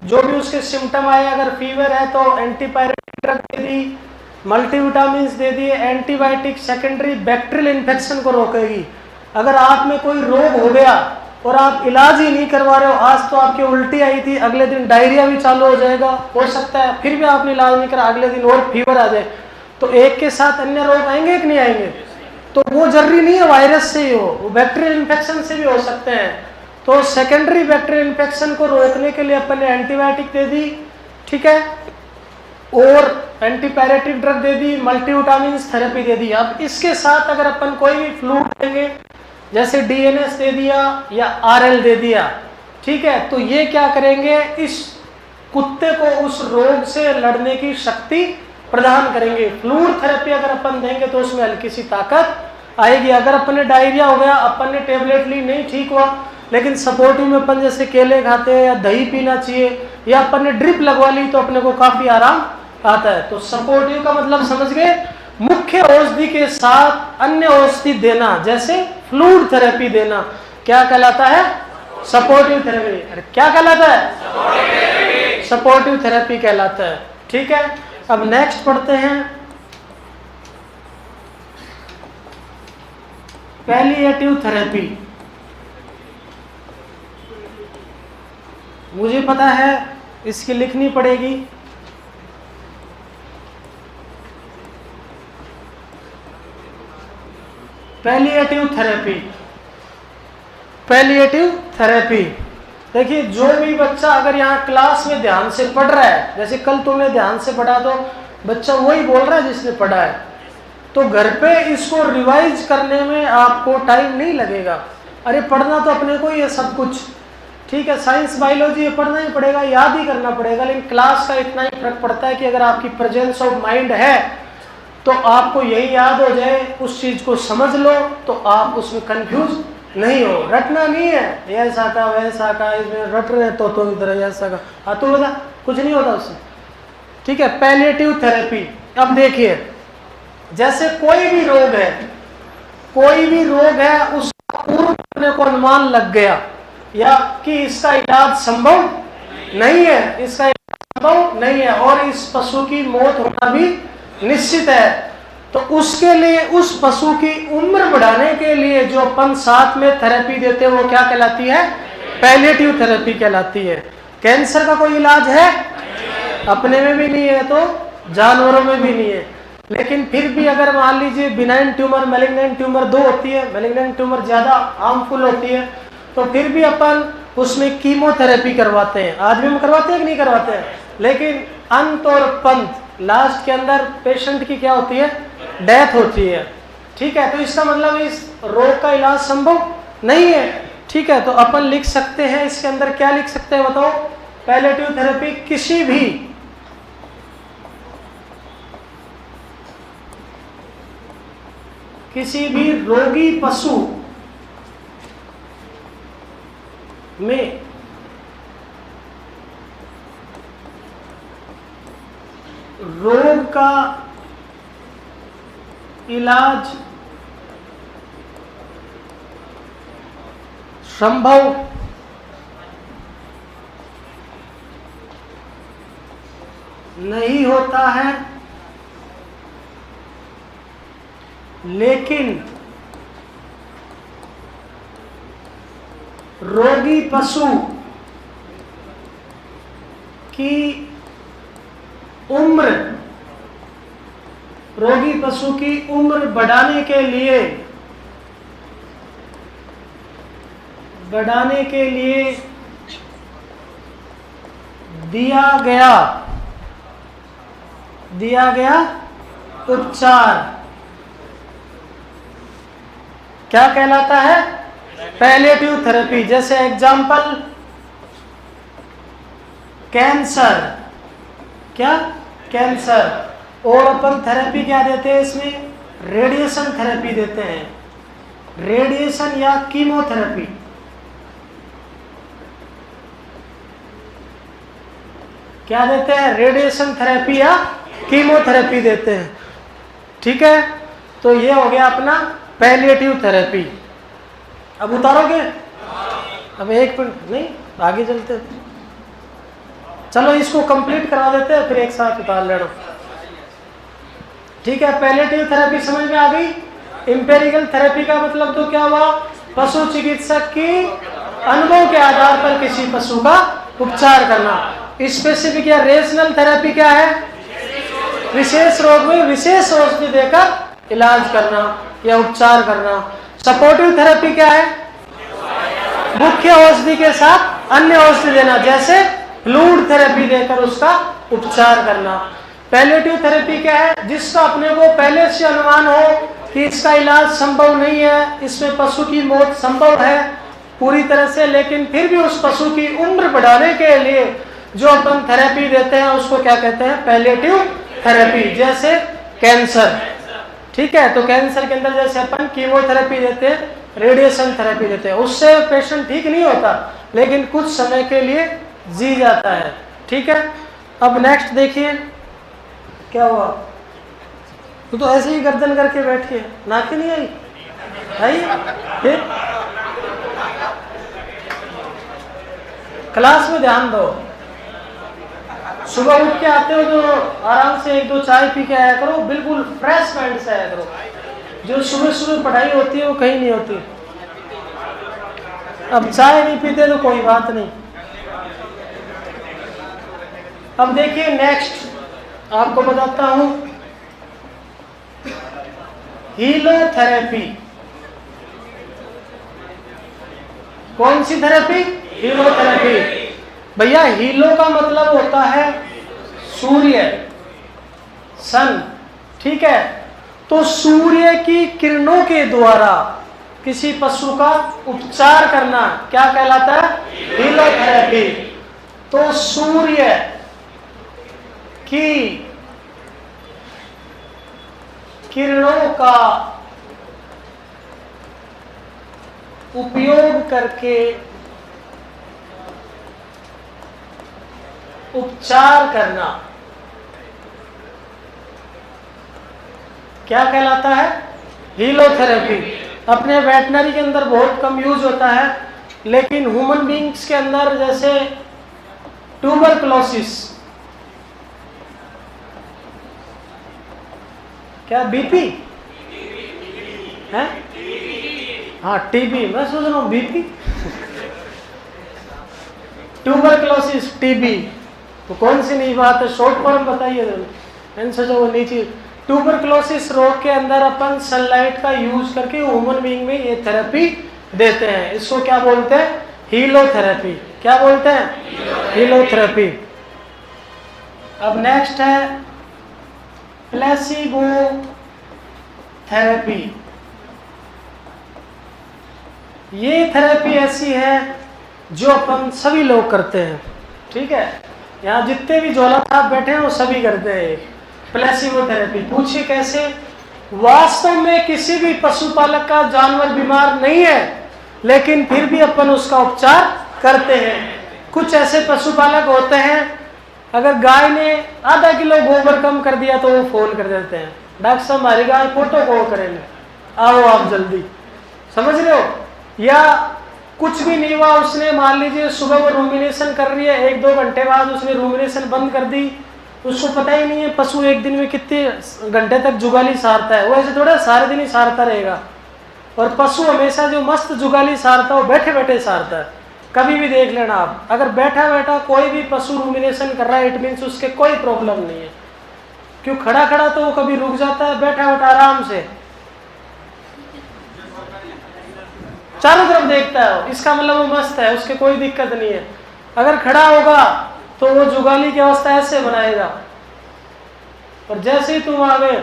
जो भी उसके सिम्टम आए। अगर फीवर है तो एंटीपायरेटिक ड्रग दे दी, मल्टीविटामिन दे दिए। एंटीबायोटिक सेकेंडरी बैक्टीरियल इन्फेक्शन को रोकेगी। अगर आप में कोई रोग हो गया और आप इलाज ही नहीं करवा रहे हो, आज तो आपकी उल्टी आई थी, अगले दिन डायरिया भी चालू हो जाएगा, हो सकता है फिर भी आपने इलाज नहीं करा, अगले दिन और फीवर आ जाए, तो एक के साथ अन्य रोग आएंगे कि नहीं आएंगे? तो वो जरूरी नहीं है वायरस से ही हो, वो बैक्टीरियल इन्फेक्शन से भी हो सकते हैं। तो सेकेंडरी बैक्टीरियल इन्फेक्शन को रोकने के लिए अपन ने एंटीबायोटिक दे दी, ठीक है, और एंटीपायरेटिक ड्रग दे दी, मल्टीविटामिन थेरेपी दे दी। अब इसके साथ अगर अपन कोई भी फ्लूइड देंगे, जैसे डीएनएस दे दिया या आरएल दे दिया, ठीक है, तो ये क्या करेंगे, इस कुत्ते को उस रोग से लड़ने की शक्ति प्रदान करेंगे। फ्लूइड थेरेपी अगर अपन देंगे तो उसमें हल्की सी ताकत आएगी। अगर अपन ने डायरिया हो गया, अपन ने टेबलेट ली, नहीं ठीक हुआ, लेकिन सपोर्टिव में अपन जैसे केले खाते हैं या दही पीना चाहिए, या अपन ने ड्रिप लगवा ली तो अपने को काफी आराम आता है। तो सपोर्टिव का मतलब समझ गए, मुख्य औषधि के साथ अन्य औषधि देना, जैसे फ्लूइड थेरेपी देना, क्या कहलाता है, सपोर्टिव थेरेपी। अरे क्या कहलाता है, सपोर्टिव थेरेपी कहलाता है। ठीक है, अब नेक्स्ट पढ़ते हैं, पैलिएटिव थेरेपी। मुझे पता है इसकी लिखनी पड़ेगी, पैलिएटिव थेरेपी। पैलिएटिव थेरेपी, देखिए जो भी बच्चा अगर यहाँ क्लास में ध्यान से पढ़ रहा है, जैसे कल तुमने ध्यान से पढ़ा तो बच्चा वही बोल रहा है जिसने पढ़ा है, तो घर पे इसको रिवाइज करने में आपको टाइम नहीं लगेगा। अरे पढ़ना तो अपने को ही है सब कुछ, ठीक है, साइंस बायोलॉजी पढ़ना ही पड़ेगा, याद ही करना पड़ेगा, लेकिन क्लास का इतना ही फर्क पड़ता है कि अगर आपकी प्रेजेंस ऑफ माइंड है तो आपको यही याद हो जाए, उस चीज को समझ लो तो आप उसमें कंफ्यूज नहीं हो। रटना नहीं है, ऐसा का वैसा का, इसमें रट रहे तो इधर ऐसा का, हाँ तो बता, कुछ नहीं होता उससे। ठीक है, पैलिएटिव थेरेपी। अब देखिए, जैसे कोई भी रोग है, कोई भी रोग है, उसका पूर्व करने को अनुमान लग गया या कि इसका इलाज संभव नहीं है, इसका इलाज संभव नहीं है और इस पशु की मौत होना भी निश्चित है, तो उसके लिए, उस पशु की उम्र बढ़ाने के लिए जो अपन साथ में थेरेपी देते हैं वो क्या कहलाती है, पैलिएटिव थेरेपी कहलाती है। कैंसर का कोई इलाज है, अपने में भी नहीं है तो जानवरों में भी नहीं है, लेकिन फिर भी अगर मान लीजिए बिनाइन ट्यूमर, मैलिग्नेंट ट्यूमर दो होती है, मैलिग्नेंट ट्यूमर ज्यादा हार्मफुल होती है, तो फिर भी अपन उसमें कीमोथेरेपी करवाते हैं। आज भी हम करवाते हैं कि नहीं करवाते हैं, लेकिन अंत और पंत लास्ट के अंदर पेशेंट की क्या होती है, डेथ होती है। ठीक है, तो इसका मतलब इस रोग का इलाज संभव नहीं है। ठीक है, तो अपन लिख सकते हैं इसके अंदर, क्या लिख सकते हैं बताओ, पैलिएटिव थेरेपी किसी भी रोगी पशु में रोग का इलाज संभव नहीं होता है, लेकिन रोगी पशु की उम्र, रोगी पशु की उम्र बढ़ाने के लिए दिया गया उपचार क्या कहलाता है, पैलिएटिव थेरेपी। जैसे एग्जाम्पल, कैंसर, क्या कैंसर, और अपन थेरेपी क्या देते हैं इसमें, रेडिएशन थेरेपी देते हैं, रेडिएशन या कीमोथेरेपी। क्या देते हैं, रेडिएशन थेरेपी या कीमोथेरेपी देते हैं। ठीक है, तो ये हो गया अपना पैलिएटिव थेरेपी। अब उतारोगे, अब एक मिनट नहीं, आगे चलते, चलो इसको कंप्लीट करा देते हैं, फिर एक साथ उतार लेना। ठीक है, पैलिएटिव थेरेपी समझ में आ गई। इंपेरिकल थेरेपी का मतलब तो क्या हुआ, पशु चिकित्सक की अनुभव के आधार पर किसी पशु का उपचार करना। स्पेसिफिक या रेशनल थेरेपी क्या है, विशेष रोग में विशेष औषधि देकर इलाज करना या उपचार करना। सपोर्टिव थेरेपी क्या है, मुख्य औषधि के साथ अन्य औषधि देना, जैसे फ्लूइड थेरेपी देकर उसका उपचार करना। पैलिएटिव थेरेपी क्या है, जिसका अपने को पहले से अनुमान हो कि इसका इलाज संभव नहीं है, इसमें पशु की मौत संभव है, पूरी तरह से, लेकिन फिर भी उस पशु की उम्र बढ़ाने के लिए जो अपन थेरेपी देते हैं उसको क्या कहते हैं, पैलिएटिव थेरेपी। जैसे कैंसर, ठीक है, तो कैंसर के अंदर जैसे अपन कीमोथेरेपी देते हैं, रेडिएशन थेरेपी देते हैं, उससे पेशेंट ठीक नहीं होता लेकिन कुछ समय के लिए जी जाता है, ठीक है। अब नेक्स्ट देखिए क्या हुआ, तो ऐसे ही गर्दन करके बैठिए, नाक नहीं आई, आई फिर क्लास में ध्यान दो। सुबह उठ के आते हो तो आराम से 1-2 चाय पी के आया करो, बिल्कुल फ्रेश माइंड से आया करो। जो सुबह सुबह पढ़ाई होती है वो कहीं नहीं होती। अब चाय नहीं पीते तो कोई बात नहीं। अब देखिए नेक्स्ट आपको बताता हूं, हीलोथेरेपी। कौन सी थेरेपी? हीलोथेरेपी। भैया हीलो का मतलब होता है सूर्य, सन, ठीक है। तो सूर्य की किरणों के द्वारा किसी पशु का उपचार करना क्या कहलाता है? हीलोथेरेपी। तो सूर्य की किरणों का उपयोग करके उपचार करना क्या कहलाता है? हीलोथेरेपी। अपने वेटनरी के अंदर बहुत कम यूज होता है, लेकिन ह्यूमन बींग्स के अंदर जैसे ट्यूबरकुलोसिस, क्या बीपी है? हाँ टीबी, मैं सोच रहा हूँ बीपी, ट्यूबरकुलोसिस, टीबी, तो कौन सी नई बात है? शॉर्ट फॉर्म बताइए। मैंने सोचा वो नीचे। ट्यूबरकुलोसिस रोग के अंदर अपन सनलाइट का यूज करके ह्यूमन बीइंग में ये थेरेपी देते हैं। इसको क्या बोलते हैं? हीलोथेरेपी। क्या बोलते हैं? हीलोथेरेपी। अब नेक्स्ट है प्लेसिबो थेरेपी। ये थेरेपी ऐसी है जो अपन सभी लोग करते हैं, ठीक है। यहाँ जितने भी झोला छाप बैठे हैं वो सभी करते हैं प्लेसिबो थेरेपी। पूछिए कैसे? वास्तव में किसी भी पशुपालक का जानवर बीमार नहीं है, लेकिन फिर भी अपन उसका उपचार करते हैं। कुछ ऐसे पशुपालक होते हैं, अगर गाय ने आधा किलो गोबर कम कर दिया तो वो फोन कर देते हैं, डॉक्टर साहब हमारी गाय फोटो को करेंगे, आओ आप जल्दी। समझ रहे हो? या कुछ भी नहीं हुआ, उसने मान लीजिए सुबह वो रूमिनेशन कर रही है, 1-2 घंटे बाद उसने रूमिनेशन बंद कर दी, उसको पता ही नहीं है पशु एक दिन में कितने घंटे तक जुगाली सारता है। वो ऐसे थोड़ा सारे दिन ही सारता रहेगा, और पशु हमेशा जो मस्त जुगाली सारता है वो बैठे बैठे सारता है। कभी भी देख लेना आप, अगर बैठा बैठा कोई भी पशु रूमिनेशन कर रहा है, इट मीन्स उसके कोई प्रॉब्लम नहीं है। क्यों? खड़ा खड़ा तो वो कभी रुक जाता है, बैठा बैठा आराम से चारों तरफ देखता है, इसका मतलब वो मस्त है, उसके कोई दिक्कत नहीं है। अगर खड़ा होगा तो वो जुगाली की अवस्था ऐसे बनाएगा, और जैसे ही तुम आ गए,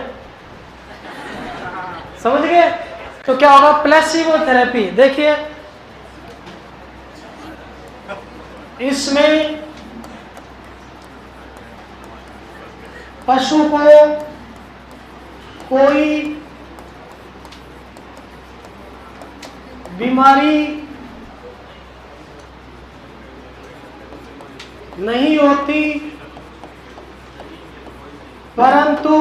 समझ गए, तो क्या होगा? Placebo therapy. देखिए इसमें पशु को कोई बीमारी नहीं होती, परंतु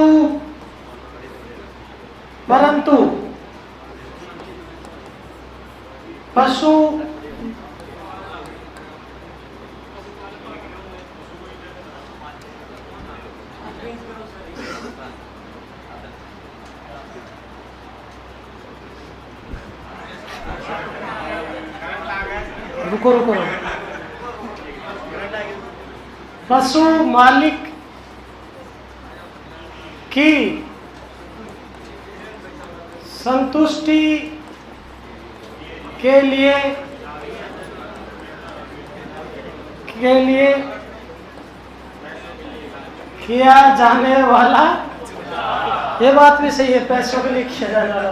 पशु रुको रुको रुको, पशु मालिक की संतुष्टि के लिए किया जाने वाला, ये बात भी सही है, पैसों के लिए किया जाने वाला,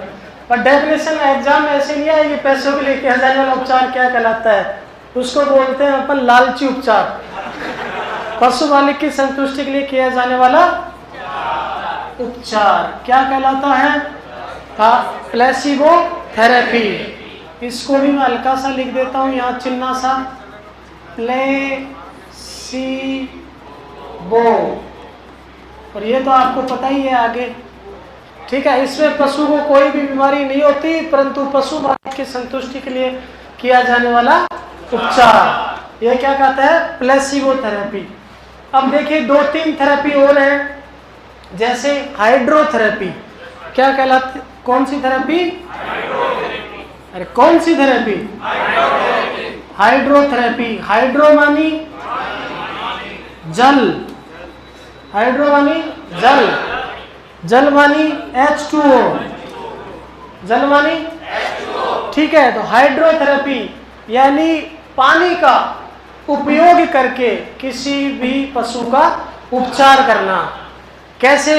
पर डेफिनेशन एग्जाम में ऐसे नहीं आएगी पैसों के लिए किया जाने वाला उपचार क्या कहलाता है, उसको बोलते हैं अपन लालची उपचार। पशु मालिक की संतुष्टि के लिए किया जाने वाला उपचार क्या कहलाता है, प्लेसिबो थेरेपी। इसको भी मैं हल्का सा लिख देता हूं यहाँ चिन्ह सा, प्लेसिबो, और ये तो आपको पता ही है आगे, ठीक है। इसमें पशु को कोई भी बीमारी नहीं होती, परंतु पशु मालिक की संतुष्टि के लिए किया जाने वाला उपचार, यह क्या कहता है, प्लेसिबो थेरेपी। अब देखिए 2-3 थेरेपी और है, जैसे हाइड्रोथेरेपी। क्या कहलाती, कौन सी थेरेपी, अरे कौन सी थेरेपी, हाइड्रोथेरेपी। हाइड्रो मानी जल, हाइड्रो मानी जल, जल मानी H2O, जल मानी, ठीक है। तो हाइड्रोथेरेपी यानी पानी का उपयोग करके किसी भी पशु का उपचार करना। कैसे,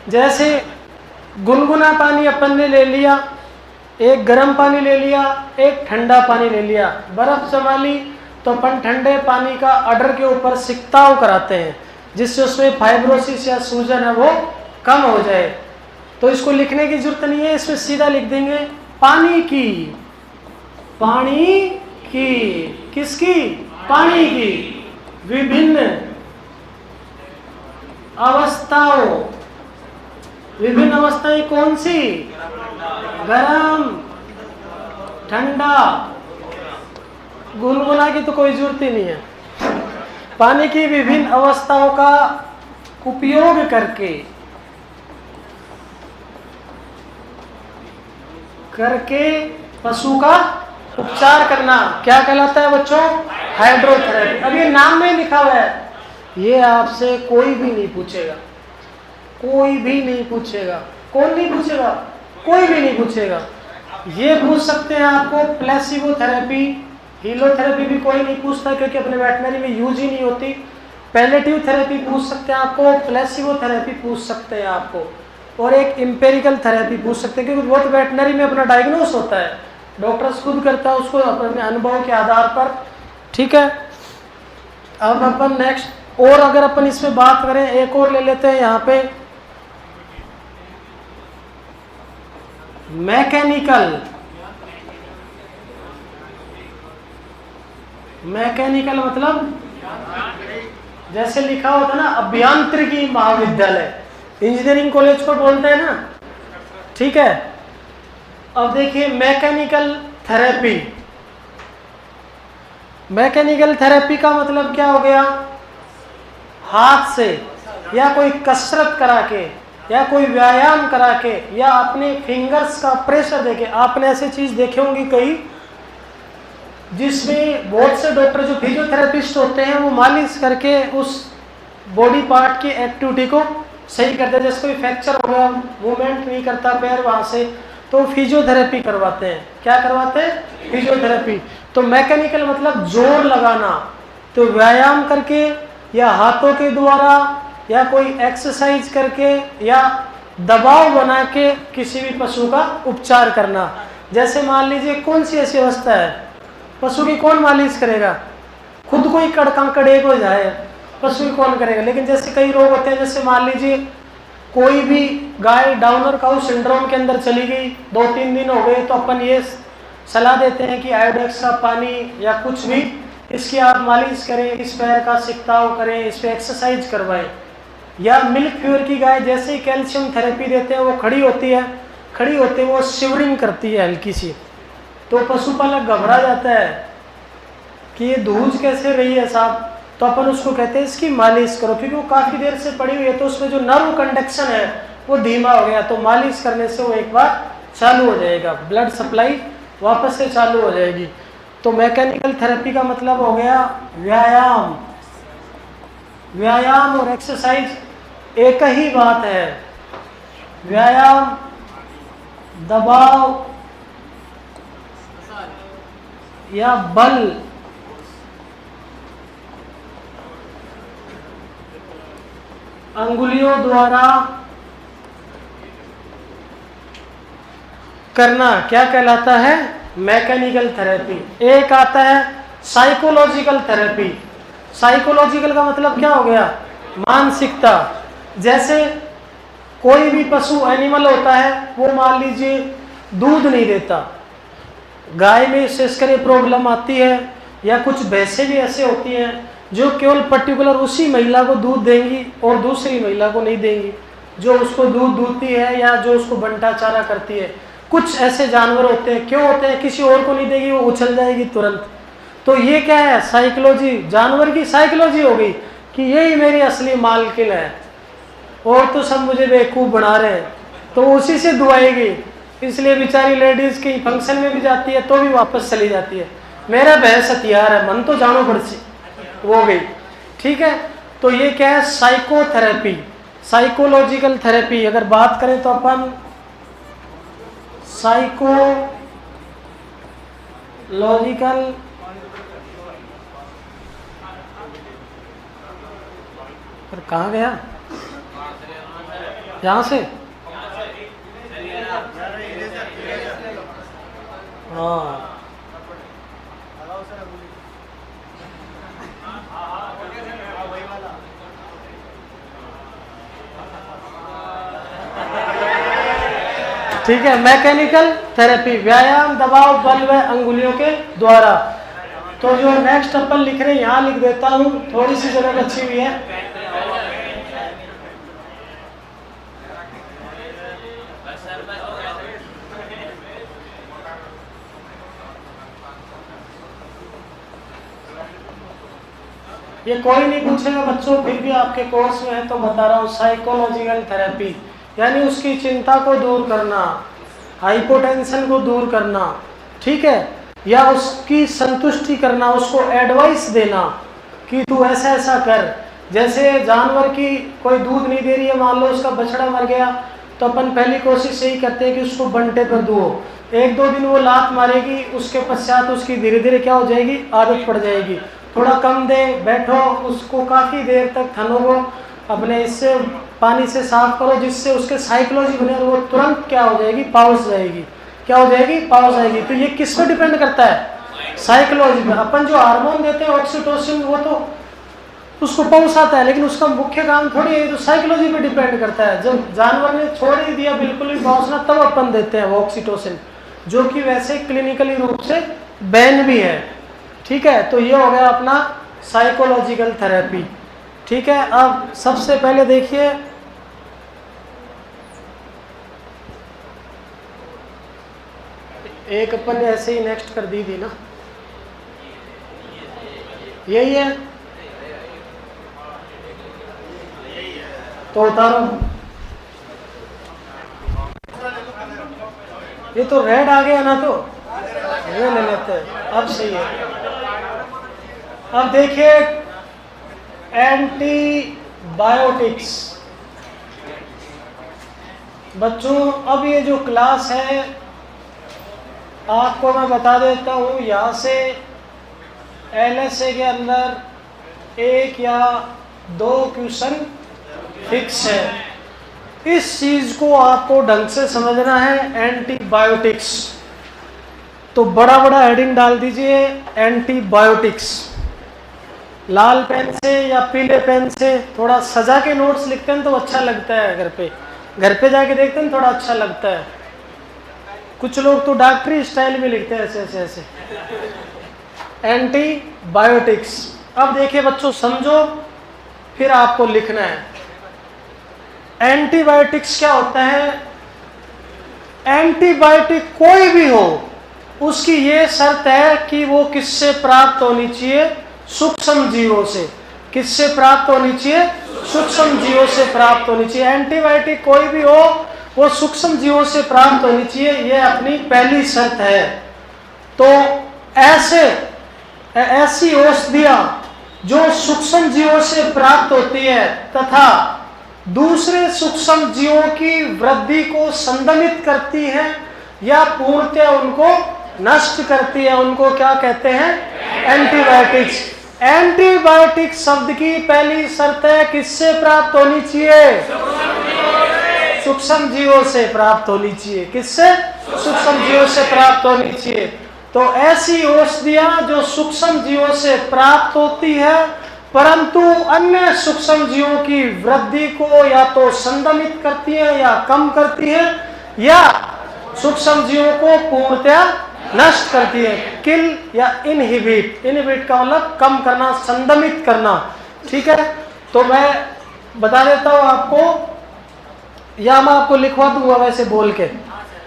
जैसे गुनगुना पानी अपन ने ले लिया, एक गर्म पानी ले लिया, एक ठंडा पानी ले लिया, बर्फ जमा ली, तो अपन ठंडे पानी का अडर के ऊपर सिकताव कराते हैं, जिससे उसमें फाइब्रोसिस या सूजन है वो कम हो जाए। तो इसको लिखने की जरूरत नहीं है, इसमें सीधा लिख देंगे पानी की, पानी की, किसकी, पानी की विभिन्न अवस्थाओं, विभिन्न अवस्थाएं कौन सी, गरम, ठंडा, गुनगुना की तो कोई जरूरत ही नहीं है। पानी की विभिन्न अवस्थाओं का उपयोग करके पशु का उपचार करना क्या कहलाता है बच्चों, हाइड्रोथेरेपी। अब ये नाम में लिखा हुआ है, ये आपसे कोई भी नहीं पूछेगा, कोई भी नहीं पूछेगा। कौन नहीं पूछेगा, कोई भी नहीं पूछेगा। ये पूछ सकते हैं आपको प्लेसिबो थेरेपी, हीलोथेरेपी भी कोई नहीं पूछता क्योंकि अपने वेटनरी में यूज ही नहीं होती। पैलेटिव थेरेपी पूछ सकते हैं आपको, प्लेसिबो थेरेपी पूछ सकते हैं आपको, और एक एम्पेरिकल थेरेपी पूछ सकते हैं, क्योंकि वो तो वेटनरी में अपना डायग्नोस होता है, डॉक्टर खुद करता है उसको अपने अनुभव के आधार पर, ठीक है। अब अपन नेक्स्ट, और अगर अपन इसमें बात करें, एक और ले लेते हैं यहाँ पे, मैकेनिकल। मैकेनिकल मतलब जैसे लिखा होता ना अभियांत्रिकी महाविद्यालय, इंजीनियरिंग कॉलेज को बोलते हैं ना, ठीक है। अब देखिए मैकेनिकल थेरेपी, मैकेनिकल थेरेपी का मतलब क्या हो गया, हाथ से या कोई कसरत करा के या कोई व्यायाम करा के या अपने फिंगर्स का प्रेशर देके। आपने ऐसी चीज देखे होंगी कई, जिसमें बहुत से डॉक्टर जो फिजियोथेरेपिस्ट होते हैं वो मालिश करके उस बॉडी पार्ट की एक्टिविटी को सही करते हैं। जैसे कोई फ्रैक्चर हो गया, मूवमेंट नहीं करता पैर वहां से, तो फिजियोथेरेपी करवाते हैं। क्या करवाते हैं, फिजियोथेरेपी। तो मैकेनिकल मतलब जोर लगाना, तो व्यायाम करके या हाथों के द्वारा या कोई एक्सरसाइज करके या दबाव बना के किसी भी पशु का उपचार करना। जैसे मान लीजिए कौन सी ऐसी अवस्था है, पशु की कौन मालिश करेगा, खुद को ही कड़ेक हो जाए, पशु की कौन करेगा। लेकिन जैसे कई रोग होते हैं, जैसे मान लीजिए कोई भी गाय डाउनर काउ सिंड्रोम के अंदर चली गई, 2-3 दिन हो गए, तो अपन ये सलाह देते हैं कि आयोडेक्स का पानी या कुछ भी इसकी आप मालिश करें, इस पैर का सिकताव करें, इस पर एक्सरसाइज करवाएं। या मिल्क प्योर की गाय जैसे ही कैल्शियम थेरेपी देते हैं, वो खड़ी होती है, खड़ी होते वो शिवरिंग करती है हल्की सी, तो पशुपालक घबरा जाता है कि ये दूज कैसे रही है साहब, तो अपन उसको कहते हैं इसकी मालिश करो, क्योंकि वो काफ़ी देर से पड़ी हुई है, तो उसमें जो नर्व कंडक्शन है वो धीमा हो गया, तो मालिश करने से वो एक बार चालू हो जाएगा, ब्लड सप्लाई वापस से चालू हो जाएगी। तो मैकेनिकल थेरेपी का मतलब हो गया व्यायाम। व्यायाम और एक्सरसाइज एक ही बात है। व्यायाम दबाव या बल अंगुलियों द्वारा करना क्या कहलाता है? Mechanical therapy. एक आता है साइकोलॉजिकल थेरेपी। साइकोलॉजिकल का मतलब क्या हो गया? मानसिकता। जैसे कोई भी पशु एनिमल होता है, वो मान लीजिए दूध नहीं देता, गाय में विशेषकर प्रॉब्लम आती है, या कुछ भैंसें भी ऐसे होती हैं जो केवल पर्टिकुलर उसी महिला को दूध देंगी और दूसरी महिला को नहीं देंगी, जो उसको दूध दूधती है या जो उसको बंटा चारा करती है। कुछ ऐसे जानवर होते हैं, क्यों होते हैं? किसी और को नहीं देगी, वो उछल जाएगी तुरंत। तो ये क्या है? साइकोलॉजी, जानवर की साइकोलॉजी हो गई कि यही मेरी असली मालकिन है और तो सब मुझे बेवकूफ़ बना रहे हैं, तो उसी से दुआएगी। इसलिए बेचारी लेडीज़ की फंक्शन में भी जाती है तो भी वापस चली जाती है, मेरा भैंस हथियार है, मन तो जानो पड़ सी हो गई। ठीक है, तो ये क्या है? Psychotherapy, psychological therapy. अगर बात करें तो अपन साइकोलॉजिकल पर कहाँ गया? यहाँ से? हाँ, ठीक है। मैकेनिकल थेरेपी, व्यायाम, दबाव, बल व अंगुलियों के द्वारा। तो जो नेक्स्ट अपन लिख रहे हैं यहाँ लिख देता हूँ, थोड़ी सी जगह अच्छी हुई है। ये कोई नहीं पूछेगा बच्चों, फिर भी आपके कोर्स में है तो बता रहा हूँ। साइकोलॉजिकल थेरेपी यानी उसकी चिंता को दूर करना, हाइपोटेंशन को दूर करना, ठीक है, या उसकी संतुष्टि करना, उसको एडवाइस देना कि तू ऐसा ऐसा कर। जैसे जानवर की कोई दूध नहीं दे रही है, मान लो उसका बछड़ा मर गया, तो अपन पहली कोशिश यही करते हैं कि उसको बंटे पर दुओ। 1-2 दिन वो लात मारेगी, उसके पश्चात उसकी धीरे धीरे क्या हो जाएगी? आदत पड़ जाएगी। थोड़ा कम दे, बैठो, उसको काफ़ी देर तक थनों को अपने इससे पानी से साफ करो, जिससे उसके साइकोलॉजी बने और वो तुरंत क्या हो जाएगी? पाउस जाएगी। क्या हो जाएगी? पाउस जाएगी। तो ये किस पे डिपेंड करता है? साइकोलॉजी पे। अपन जो हार्मोन देते हैं ऑक्सीटोसिन, वो तो उसको पाउस आता है, लेकिन उसका मुख्य काम थोड़ी है, तो साइकोलॉजी पे डिपेंड करता है। जब जानवर ने छोड़ ही दिया बिल्कुल भी पाउस ना, तब अपन देते हैं वो ऑक्सीटोसिन, जो कि वैसे क्लिनिकली रूप से बैन भी है। ठीक है, तो ये हो गया अपना साइकोलॉजिकल थेरेपी। ठीक है, अब सबसे पहले देखिए एक अपन ने ऐसे ही नेक्स्ट कर दी थी ना, यही है तो उतारो। ये तो रेड आ गया ना, तो ये ले लेते हैं। अब सही है। अब देखिए एंटीबायोटिक्स। बच्चों अब ये जो क्लास है आपको मैं बता देता हूँ, यहाँ से LSA के अंदर 1 या 2 क्वेश्चन फिक्स है। इस चीज को आपको ढंग से समझना है। एंटीबायोटिक्स तो बड़ा बड़ा हेडिंग डाल दीजिए, एंटीबायोटिक्स। लाल पेन से या पीले पेन से थोड़ा सजा के नोट्स लिखते हैं तो अच्छा लगता है, घर पे जाके देखते हैं थोड़ा अच्छा लगता है। कुछ लोग तो डॉक्टरी स्टाइल में लिखते हैं ऐसे ऐसे ऐसे। एंटीबायोटिक्स। अब देखिए बच्चों, समझो फिर आपको लिखना है। एंटीबायोटिक्स क्या होता है? एंटीबायोटिक कोई भी हो, उसकी ये शर्त है कि वो किससे प्राप्त होनी चाहिए? सूक्ष्म जीवों से। किससे प्राप्त होनी चाहिए? सूक्ष्म जीवों से प्राप्त होनी चाहिए। एंटीबायोटिक कोई भी हो, वो सूक्ष्म जीवों से प्राप्त होनी चाहिए, ये अपनी पहली शर्त है। तो ऐसी औषधियां जो सूक्ष्म जीवों से प्राप्त होती है तथा दूसरे सूक्ष्म जीवों की वृद्धि को संदमित करती है या पूर्णतः उनको नष्ट करती है, उनको क्या कहते हैं? एंटीबायोटिक्स। एंटीबायोटिक शब्द की पहली शर्त है किससे प्राप्त होनी चाहिए? सूक्ष्म जीवों से प्राप्त होनी चाहिए। किससे? सूक्ष्म जीवों से प्राप्त होनी चाहिए। तो ऐसी औषधियां जो सूक्ष्म जीवों से प्राप्त होती है, परंतु अन्य सूक्ष्म जीवों की वृद्धि को या तो संदमित करती है या कम करती है, या सूक्ष्म जीवों को पूर्णतया नष्ट करती है। किल या इनहिबिट, इनहिबिट का मतलब कम करना, संदमित करना। ठीक है, तो मैं बता देता हूं आपको, या मैं आपको लिखवा दूंगा वैसे बोल के,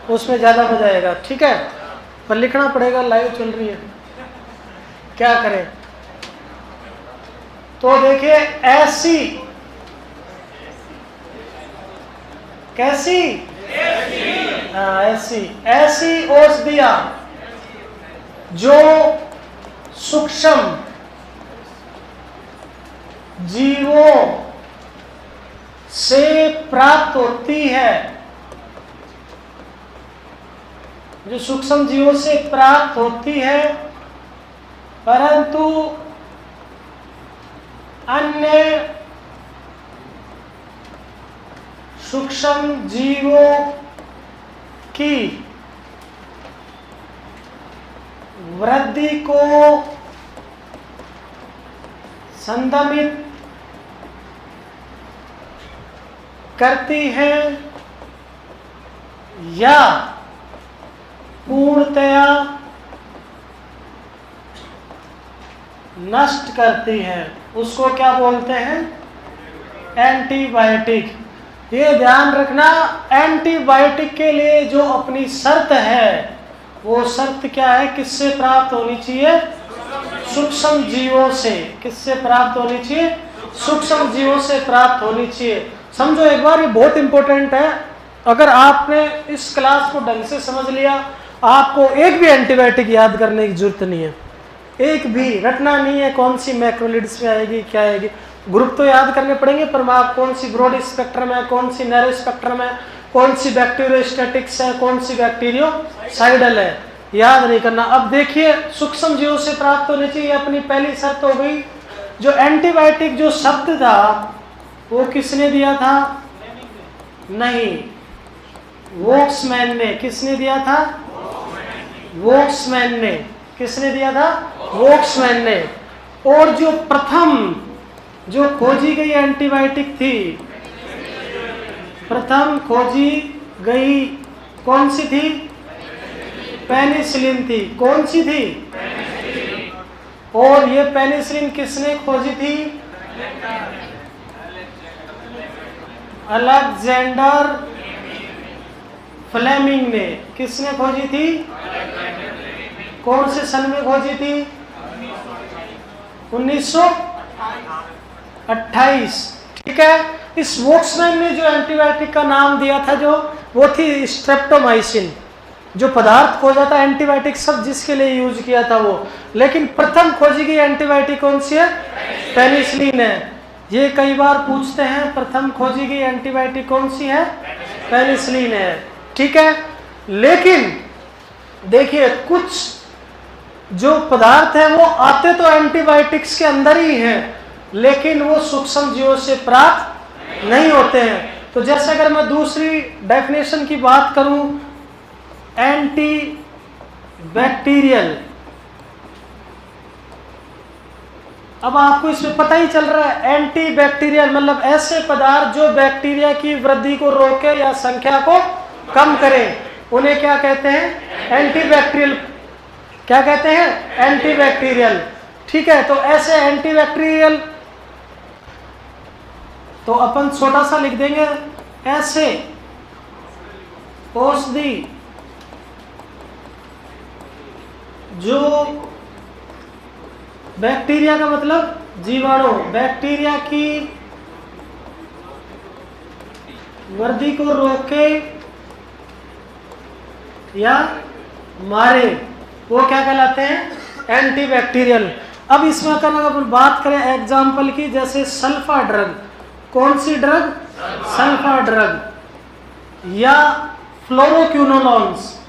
उसमें ज्यादा मजा आएगा। ठीक है, पर लिखना पड़ेगा, लाइव चल रही है, क्या करें। तो देखिए, ऐसी कैसी, हाँ ऐसी औषधियां जो सूक्ष्म जीवों से प्राप्त होती है, जो सूक्ष्म जीवों से प्राप्त होती है, परंतु अन्य सूक्ष्म जीवों की वृद्धि को संदमित करती है या पूर्णतया नष्ट करती है, उसको क्या बोलते हैं, एंटीबायोटिक। ये ध्यान रखना, एंटीबायोटिक के लिए जो अपनी शर्त है, वो शर्त क्या है, किससे प्राप्त होनी चाहिए, सूक्ष्म जीवों से। किससे प्राप्त होनी चाहिए, सूक्ष्म जीवों से प्राप्त होनी चाहिए। समझो एक बार, ये बहुत इंपॉर्टेंट है। अगर आपने इस क्लास को ढंग से समझ लिया, आपको एक भी एंटीबायोटिक याद करने की जरूरत नहीं है, एक भी रटना नहीं है, कौन सी मैक्रोलिड्स में आएगी, क्या आएगी। ग्रुप तो याद करने पड़ेंगे, पर आप कौन सी ब्रॉड स्पेक्ट्रम है, कौन सी नैरो स्पेक्ट्रम है, कौन सी बैक्टीरियोस्टैटिक्स है, कौन सी बैक्टीरियोसाइडल है, याद नहीं करना। अब देखिए, सूक्ष्म जीवों से प्राप्त होनी चाहिए, अपनी पहली शर्त हो गई। जो एंटीबायोटिक जो शब्द था, वो किसने दिया था, नहीं, वोक्समैन ने। किसने दिया था, वोक्समैन ने। किसने दिया था, वोक्समैन ने। और जो प्रथम जो खोजी गई एंटीबायोटिक थी, प्रथम खोजी गई कौन सी थी, पेनिसिलिन थी। कौन सी थी, और ये पेनिसिलिन किसने खोजी थी, अलेक्जेंडर फ्लेमिंग ने। किसने खोजी थी, कौन से सन में खोजी थी, 1928। ठीक है, इस वोक्समैन ने जो एंटीबायोटिक का नाम दिया था, जो वो थी स्ट्रेप्टोमाइसिन। जो पदार्थ खोजा था, एंटीबायोटिक सब जिसके लिए यूज किया था वो, लेकिन प्रथम खोजी गई एंटीबायोटिक कौन सी है, पेनिसिलिन है। ये कई बार पूछते हैं, प्रथम खोजी गई एंटीबायोटिक कौन सी है, पेनिसिलिन है। ठीक है, लेकिन देखिए, कुछ जो पदार्थ है वो आते तो एंटीबायोटिक्स के अंदर ही हैं, लेकिन वो सूक्ष्म जीवों से प्राप्त नहीं होते हैं। तो जैसे अगर मैं दूसरी डेफिनेशन की बात करूं, एंटी बैक्टीरियल, अब आपको इसमें पता ही चल रहा है, एंटी बैक्टीरियल मतलब ऐसे पदार्थ जो बैक्टीरिया की वृद्धि को रोके या संख्या को कम करें, उन्हें क्या कहते हैं, एंटी बैक्टीरियल। क्या कहते हैं, एंटी बैक्टीरियल। ठीक है, तो ऐसे एंटी बैक्टीरियल, तो अपन छोटा सा लिख देंगे, ऐसे औषधि जो बैक्टीरिया का मतलब जीवाणु, बैक्टीरिया की वृद्धि को रोके या मारे, वो क्या कहलाते हैं, एंटी बैक्टीरियल। अब इसमें अगर अपन बात करें एग्जाम्पल की, जैसे सल्फा ड्रग। कौन सी ड्रग, सल्फा ड्रग, या फ्लोरोक्विनोलॉन्स।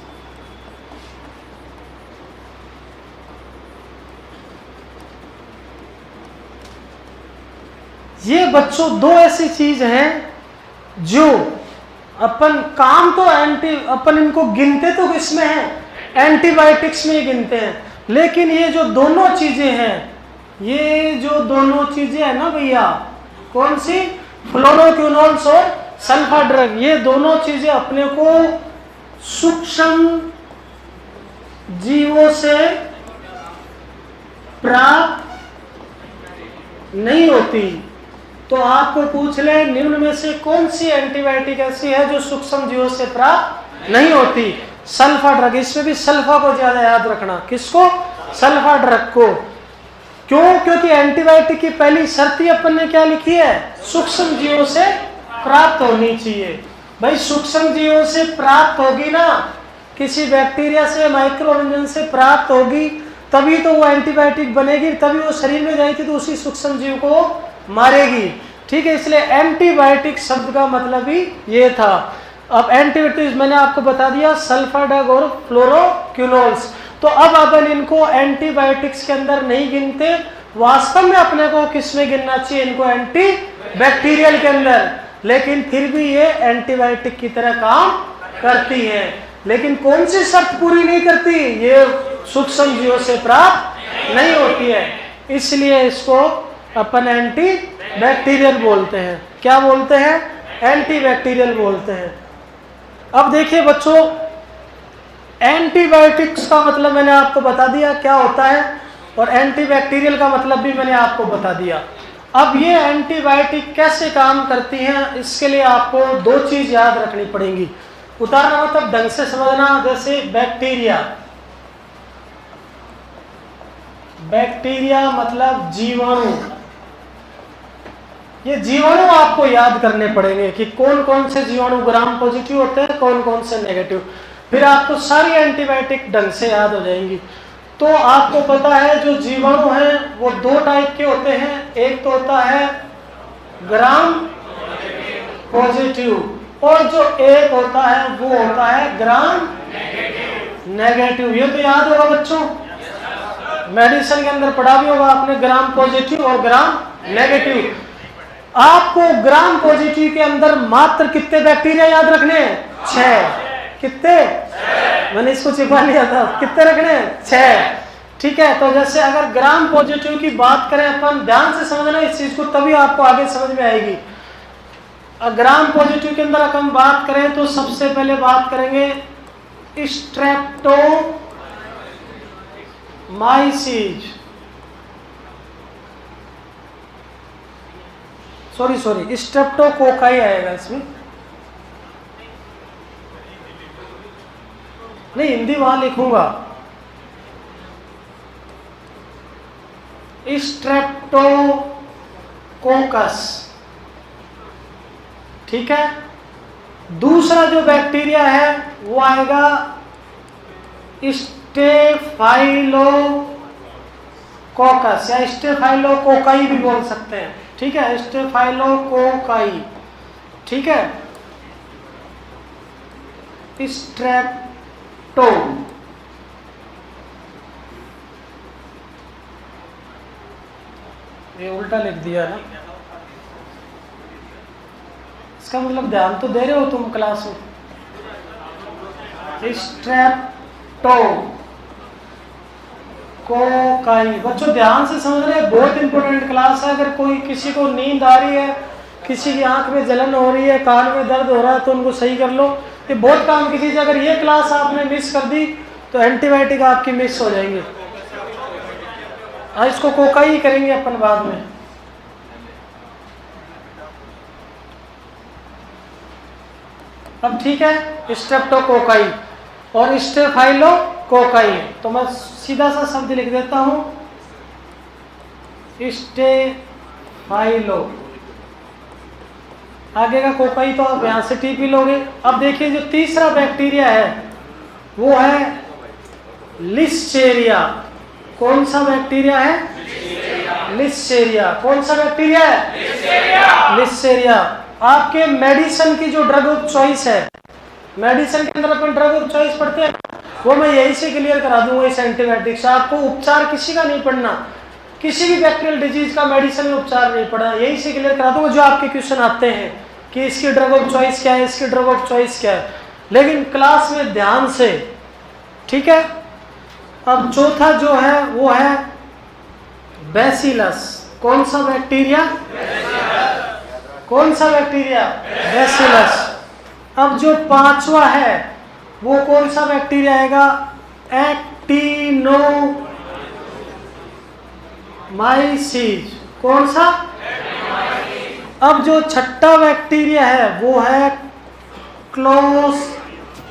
ये बच्चों दो ऐसी चीज हैं जो अपन काम तो अपन इनको गिनते तो किसमें है, एंटीबायोटिक्स में ही गिनते हैं, लेकिन ये जो दोनों चीजें हैं, ये जो दोनों चीजें हैं ना भैया, कौन सी, फ्लोरोक्विनोल्स और सल्फा ड्रग, ये दोनों चीजें अपने को सूक्ष्म जीवों से प्राप्त नहीं होती। तो आपको पूछ ले निम्न में से कौन सी एंटीबायोटिक ऐसी है जो सूक्ष्म जीवों से प्राप्त नहीं होती, सल्फा ड्रग। इसमें भी सल्फा को ज्यादा याद रखना, किसको, सल्फा ड्रग को। क्यों, क्योंकि एंटीबायोटिक की पहली शर्त ही अपन ने क्या लिखी है, सूक्ष्म जीवों से प्राप्त होनी चाहिए। भाई सूक्ष्म जीवों से प्राप्त होगी ना, किसी बैक्टीरिया से, माइक्रो ऑर्गेनिज्म से प्राप्त होगी, तभी तो वो एंटीबायोटिक बनेगी, तभी वो शरीर में जाएगी तो उसी सूक्ष्म जीव को मारेगी। ठीक है, इसलिए एंटीबायोटिक शब्द का मतलब ही ये था। अब एंटीबायोटिक्स मैंने आपको बता दिया, सल्फा ड्रग और फ्लोरोक्विनोल्स। तो अब अपन इनको एंटीबायोटिक्स के अंदर नहीं गिनते, वास्तव में अपने को किस में गिनना चाहिए, इनको एंटी बैक्टीरियल के अंदर, लेकिन फिर भी ये एंटीबायोटिक की तरह काम करती है। लेकिन कौन सी शर्त पूरी नहीं करती, ये सूक्ष्म जीवों से प्राप्त नहीं होती है, इसलिए इसको अपन एंटी बैक्टीरियल बोलते हैं। क्या बोलते हैं, एंटी बैक्टीरियल बोलते हैं। अब देखिए बच्चों, एंटीबायोटिक्स का मतलब मैंने आपको बता दिया क्या होता है, और एंटीबैक्टीरियल का मतलब भी मैंने आपको बता दिया। अब ये एंटीबायोटिक कैसे काम करती हैं, इसके लिए आपको दो चीज याद रखनी पड़ेंगी। उतारना मतलब ढंग से समझना, जैसे बैक्टीरिया, बैक्टीरिया मतलब जीवाणु, ये जीवाणु आपको याद करने पड़ेंगे कि कौन कौन से जीवाणु ग्राम पॉजिटिव होते हैं, कौन कौन से नेगेटिव, फिर आपको सारी एंटीबायोटिक ढंग से याद हो जाएंगी। तो आपको पता है जो जीवाणु हैं वो दो टाइप के होते हैं, एक तो होता है ग्राम पॉजिटिव, और जो एक होता है वो होता है ग्राम नेगेटिव। ये तो याद होगा बच्चों, मेडिसिन के अंदर पढ़ा भी होगा आपने, ग्राम पॉजिटिव और ग्राम नेगेटिव। आपको ग्राम पॉजिटिव के अंदर मात्र कितने बैक्टीरिया याद रखने हैं, 6। कितने, मैंने इसको छिपा लिया था, कितने रखने हैं, 6। ठीक है, तो जैसे अगर ग्राम पॉजिटिव की बात करें अपन, ध्यान से समझना इस चीज को, तभी आपको आगे समझ में आएगी। ग्राम पॉजिटिव के अंदर अगर हम बात करें तो सबसे पहले बात करेंगे स्ट्रेप्टोमाइसीज, सॉरी स्ट्रेप्टोकोकाई आएगा इसमें, नहीं हिंदी वहां लिखूंगा, स्ट्रेप्टोकोकस। ठीक है, दूसरा जो बैक्टीरिया है वो आएगा स्टेफाइलोकोकस या स्टेफाइलोकोकाई भी बोल सकते हैं। ठीक है, स्टेफाइलोकोकाई। ठीक है, स्ट्रेप्टो, ये उल्टा लिख दिया ना, इसका मतलब ध्यान तो दे रहे हो तुम क्लास में। स्ट्रेप्टो कोकाई, बच्चों ध्यान से समझ रहे हैं, बहुत इंपॉर्टेंट क्लास है। अगर कोई किसी को नींद आ रही है, किसी की आंख में जलन हो रही है, कान में दर्द हो रहा है, तो उनको सही कर लो, ये बहुत काम की चीज। अगर ये क्लास आपने मिस कर दी तो एंटीबायोटिक आपकी मिस हो जाएंगे। आज इसको कोकाई करेंगे अपन बाद में। अब ठीक है, स्ट्रेप्टोकोकाई और स्टेफाइलोकोकाई, तो मैं सीधा सा शब्द लिख देता हूं, स्टेफाइलो, आगे का कोकाई तो आप यहां से टीपी लोगे। अब देखिए जो तीसरा बैक्टीरिया है वो है लिस्टेरिया। कौन सा बैक्टीरिया है, लिस्टेरिया। कौन सा बैक्टीरिया है, लिस्टेरिया। आपके मेडिसिन की जो ड्रग ऑफ चॉइस है, मेडिसिन के अंदर अपन ड्रग ऑफ चॉइस पढ़ते हैं, वो मैं यही से क्लियर करा दूंगा इस एंटीबायोटिक से। आपको उपचार किसी का नहीं पढ़ना, किसी भी बैक्टीरियल डिजीज का मेडिसिन में उपचार नहीं पढ़ना, यही से क्लियर करा दूंगा। जो आपके क्वेश्चन आते हैं कि इसकी ड्रग ऑफ चॉइस क्या है, इसकी ड्रग ऑफ चॉइस क्या है, लेकिन क्लास में ध्यान से, ठीक है। अब चौथा जो है वो है बैसिलस। कौन सा बैक्टीरिया? कौन सा बैक्टीरिया? बैसिलस। अब जो पांचवा है वो कौन सा बैक्टीरिया आएगा? एक्टिनोमाइसीज। कौन सा? अब जो छठा बैक्टीरिया है वो है क्लोस्ट्रीडियम।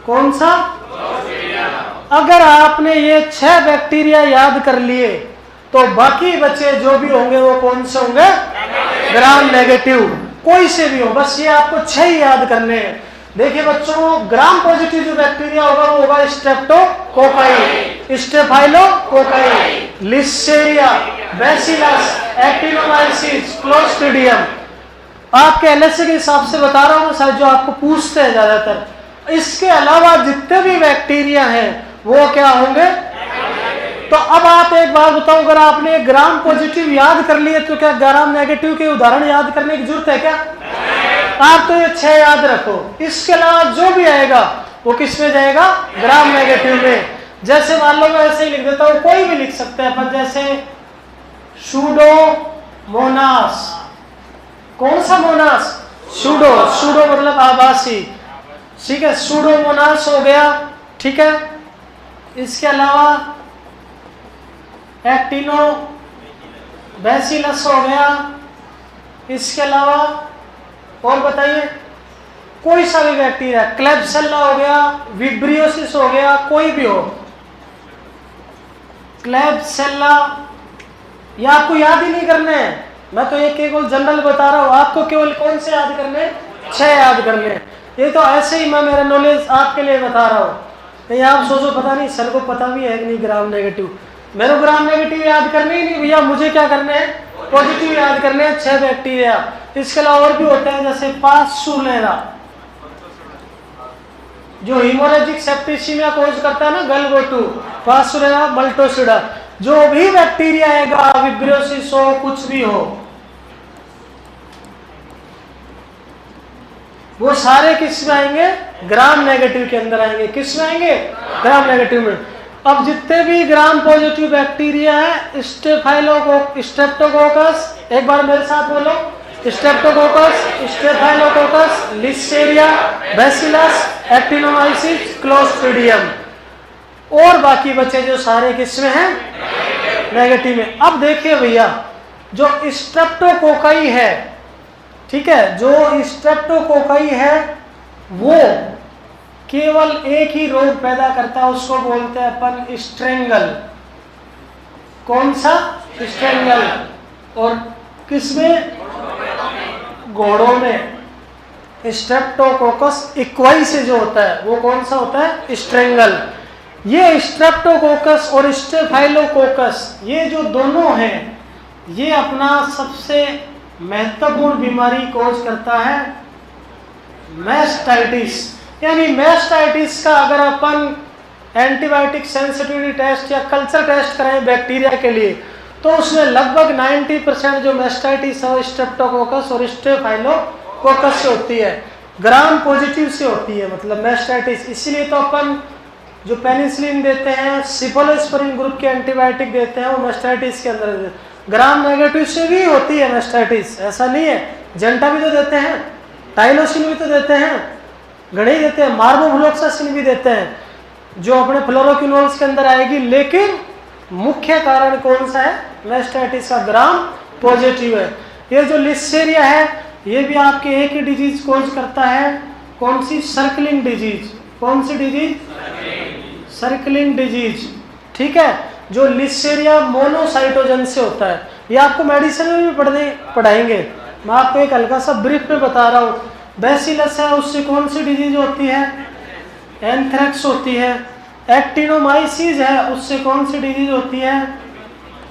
कौन सा? अगर आपने ये 6 बैक्टीरिया याद कर लिए तो बाकी बचे जो भी होंगे वो कौन से होंगे? ग्राम नेगेटिव, कोई से भी हो, बस ये आपको 6 ही याद करने हैं। देखिए बच्चों, ग्राम पॉजिटिव जो बैक्टीरिया होगा वो होगा streptococci, staphylococci, listeria, bacillus, actinomyces, clostridium. आपके एलएसए के हिसाब से बता रहा हूँ सर, जो आपको पूछते हैं ज्यादातर। इसके अलावा जितने भी बैक्टीरिया हैं वो क्या होंगे? तो अब आप एक बात बताओ, अगर आपने ग्राम पॉजिटिव याद कर लिए तो क्या ग्राम नेगेटिव के उदाहरण याद करने की जरूरत है क्या? आप तो ये 6 याद रखो। इसके अलावा जो भी आएगा वो किस में जाएगा? ग्राम नेगेटिव में। जैसे मान लो मैं ऐसे ही लिख देता हूँ, कोई भी लिख सकते हैं अपन, जैसे सूडोमोनास। कौन सा मोनास? सूडो, सूडो मतलब आभासी, ठीक है, सूडोमोनास हो गया, ठीक है। इसके अलावा एक्टिनो बैसिलस हो गया। इसके अलावा और बताइए, कोई सा भी बैक्टीरिया, क्लेब्सेला हो गया, विब्रियोसिस हो गया, कोई भी हो, क्लेब्सेला, ये आपको याद ही नहीं करने हैं। मैं तो ये केवल जनरल बता रहा हूँ, आपको केवल कौन से याद करने? 6 याद करने। ये तो ऐसे ही मैं मेरा नॉलेज आपके लिए बता रहा हूँ। नहीं आप सोचो पता नहीं सर को पता भी है कि नहीं ग्राम नेगेटिव। मेरे को ग्राम नेगेटिव याद करने ही नहीं भैया, मुझे क्या करने हैं? पॉजिटिव याद करने हैं, 6 बैक्टीरिया। इसके अलावा और भी होते हैं, जैसे पास्चुलेरा जो हीमोरेजिक सेप्टिसीमिया कोज करता है ना, गलगोटू, पास्चुलेरा, मल्टोसिडा। जो भी बैक्टीरिया आएगा, विब्रियोसिस हो, कुछ भी हो, वो सारे किस में आएंगे? ग्राम नेगेटिव के अंदर आएंगे। किस में आएंगे? ग्राम नेगेटिव में। अब जितने भी ग्राम पॉजिटिव बैक्टीरिया है, स्ट्रेप्टोकोकस, एक बार मेरे साथ बोलो, streptococcus, staphylococcus, listeria, bacillus, actinomyces, clostridium, और बाकी बचे जो सारे किस में हैं? नेगेटिव में। अब देखिए भैया, जो स्ट्रेप्टोकोकाई है, ठीक है, जो स्ट्रेप्टोकोकाई है वो केवल एक ही रोग पैदा करता है, उसको बोलते हैं अपन स्ट्रेंगल। कौन सा? स्ट्रेंगल। और किसमें? घोड़ों में। स्ट्रेप्टोकोकस इक्वाई से जो होता है वो कौन सा होता है? स्ट्रेंगल। ये स्ट्रेप्टोकोकस और स्टेफाइलोकोकस, ये जो दोनों हैं, ये अपना सबसे महत्वपूर्ण बीमारी कॉज करता है मैस्टाइटिस। यानी मैस्टाइटिस का अगर अपन एंटीबायोटिक सेंसिटिविटी टेस्ट या कल्चर टेस्ट करें बैक्टीरिया के लिए, तो उसमें लगभग 90% जो मैस्टाइटिस है वो स्ट्रेप्टोकोकस और स्टेफाइलोकोकस से होती है, ग्राम पॉजिटिव से होती है, मतलब मैस्टाइटिस। इसीलिए तो अपन जो पेनिसिलिन देते हैं, सिफलोस्पोरिन ग्रुप के एंटीबायोटिक देते हैं, वो मैस्टाइटिस के अंदर। ग्राम नेगेटिव से भी होती है मैस्टाइटिस, ऐसा नहीं है। जेंटा भी तो देते हैं, टाइलोसिन भी तो देते हैं, घड़े देते हैं, मार्बोफ्लोक्सासिन भी देते हैं, जो अपने फ्लोरोक्विनोल्स के अंदर आएगी। लेकिन मुख्य कारण कौन सा है? मैस्टाइटिस का ग्राम पॉजिटिव है। ये जो लिस्टेरिया है ये भी आपके एक ही डिजीज कॉज करता है, कौन सी? Circling disease. कौन सी डिजीज? सर्कलिंग डिजीज, ठीक है, जो लिस्टेरिया मोनोसाइटोजन से होता है। ये आपको मेडिसिन में भी पढ़ाएंगे, मैं आपको एक हल्का सा ब्रीफ में बता रहा हूँ। बैसिलस है, उससे कौन सी डिजीज होती है? एंथ्रेक्स होती है। एक्टिनोमाइसीज है, उससे कौन सी डिजीज होती है?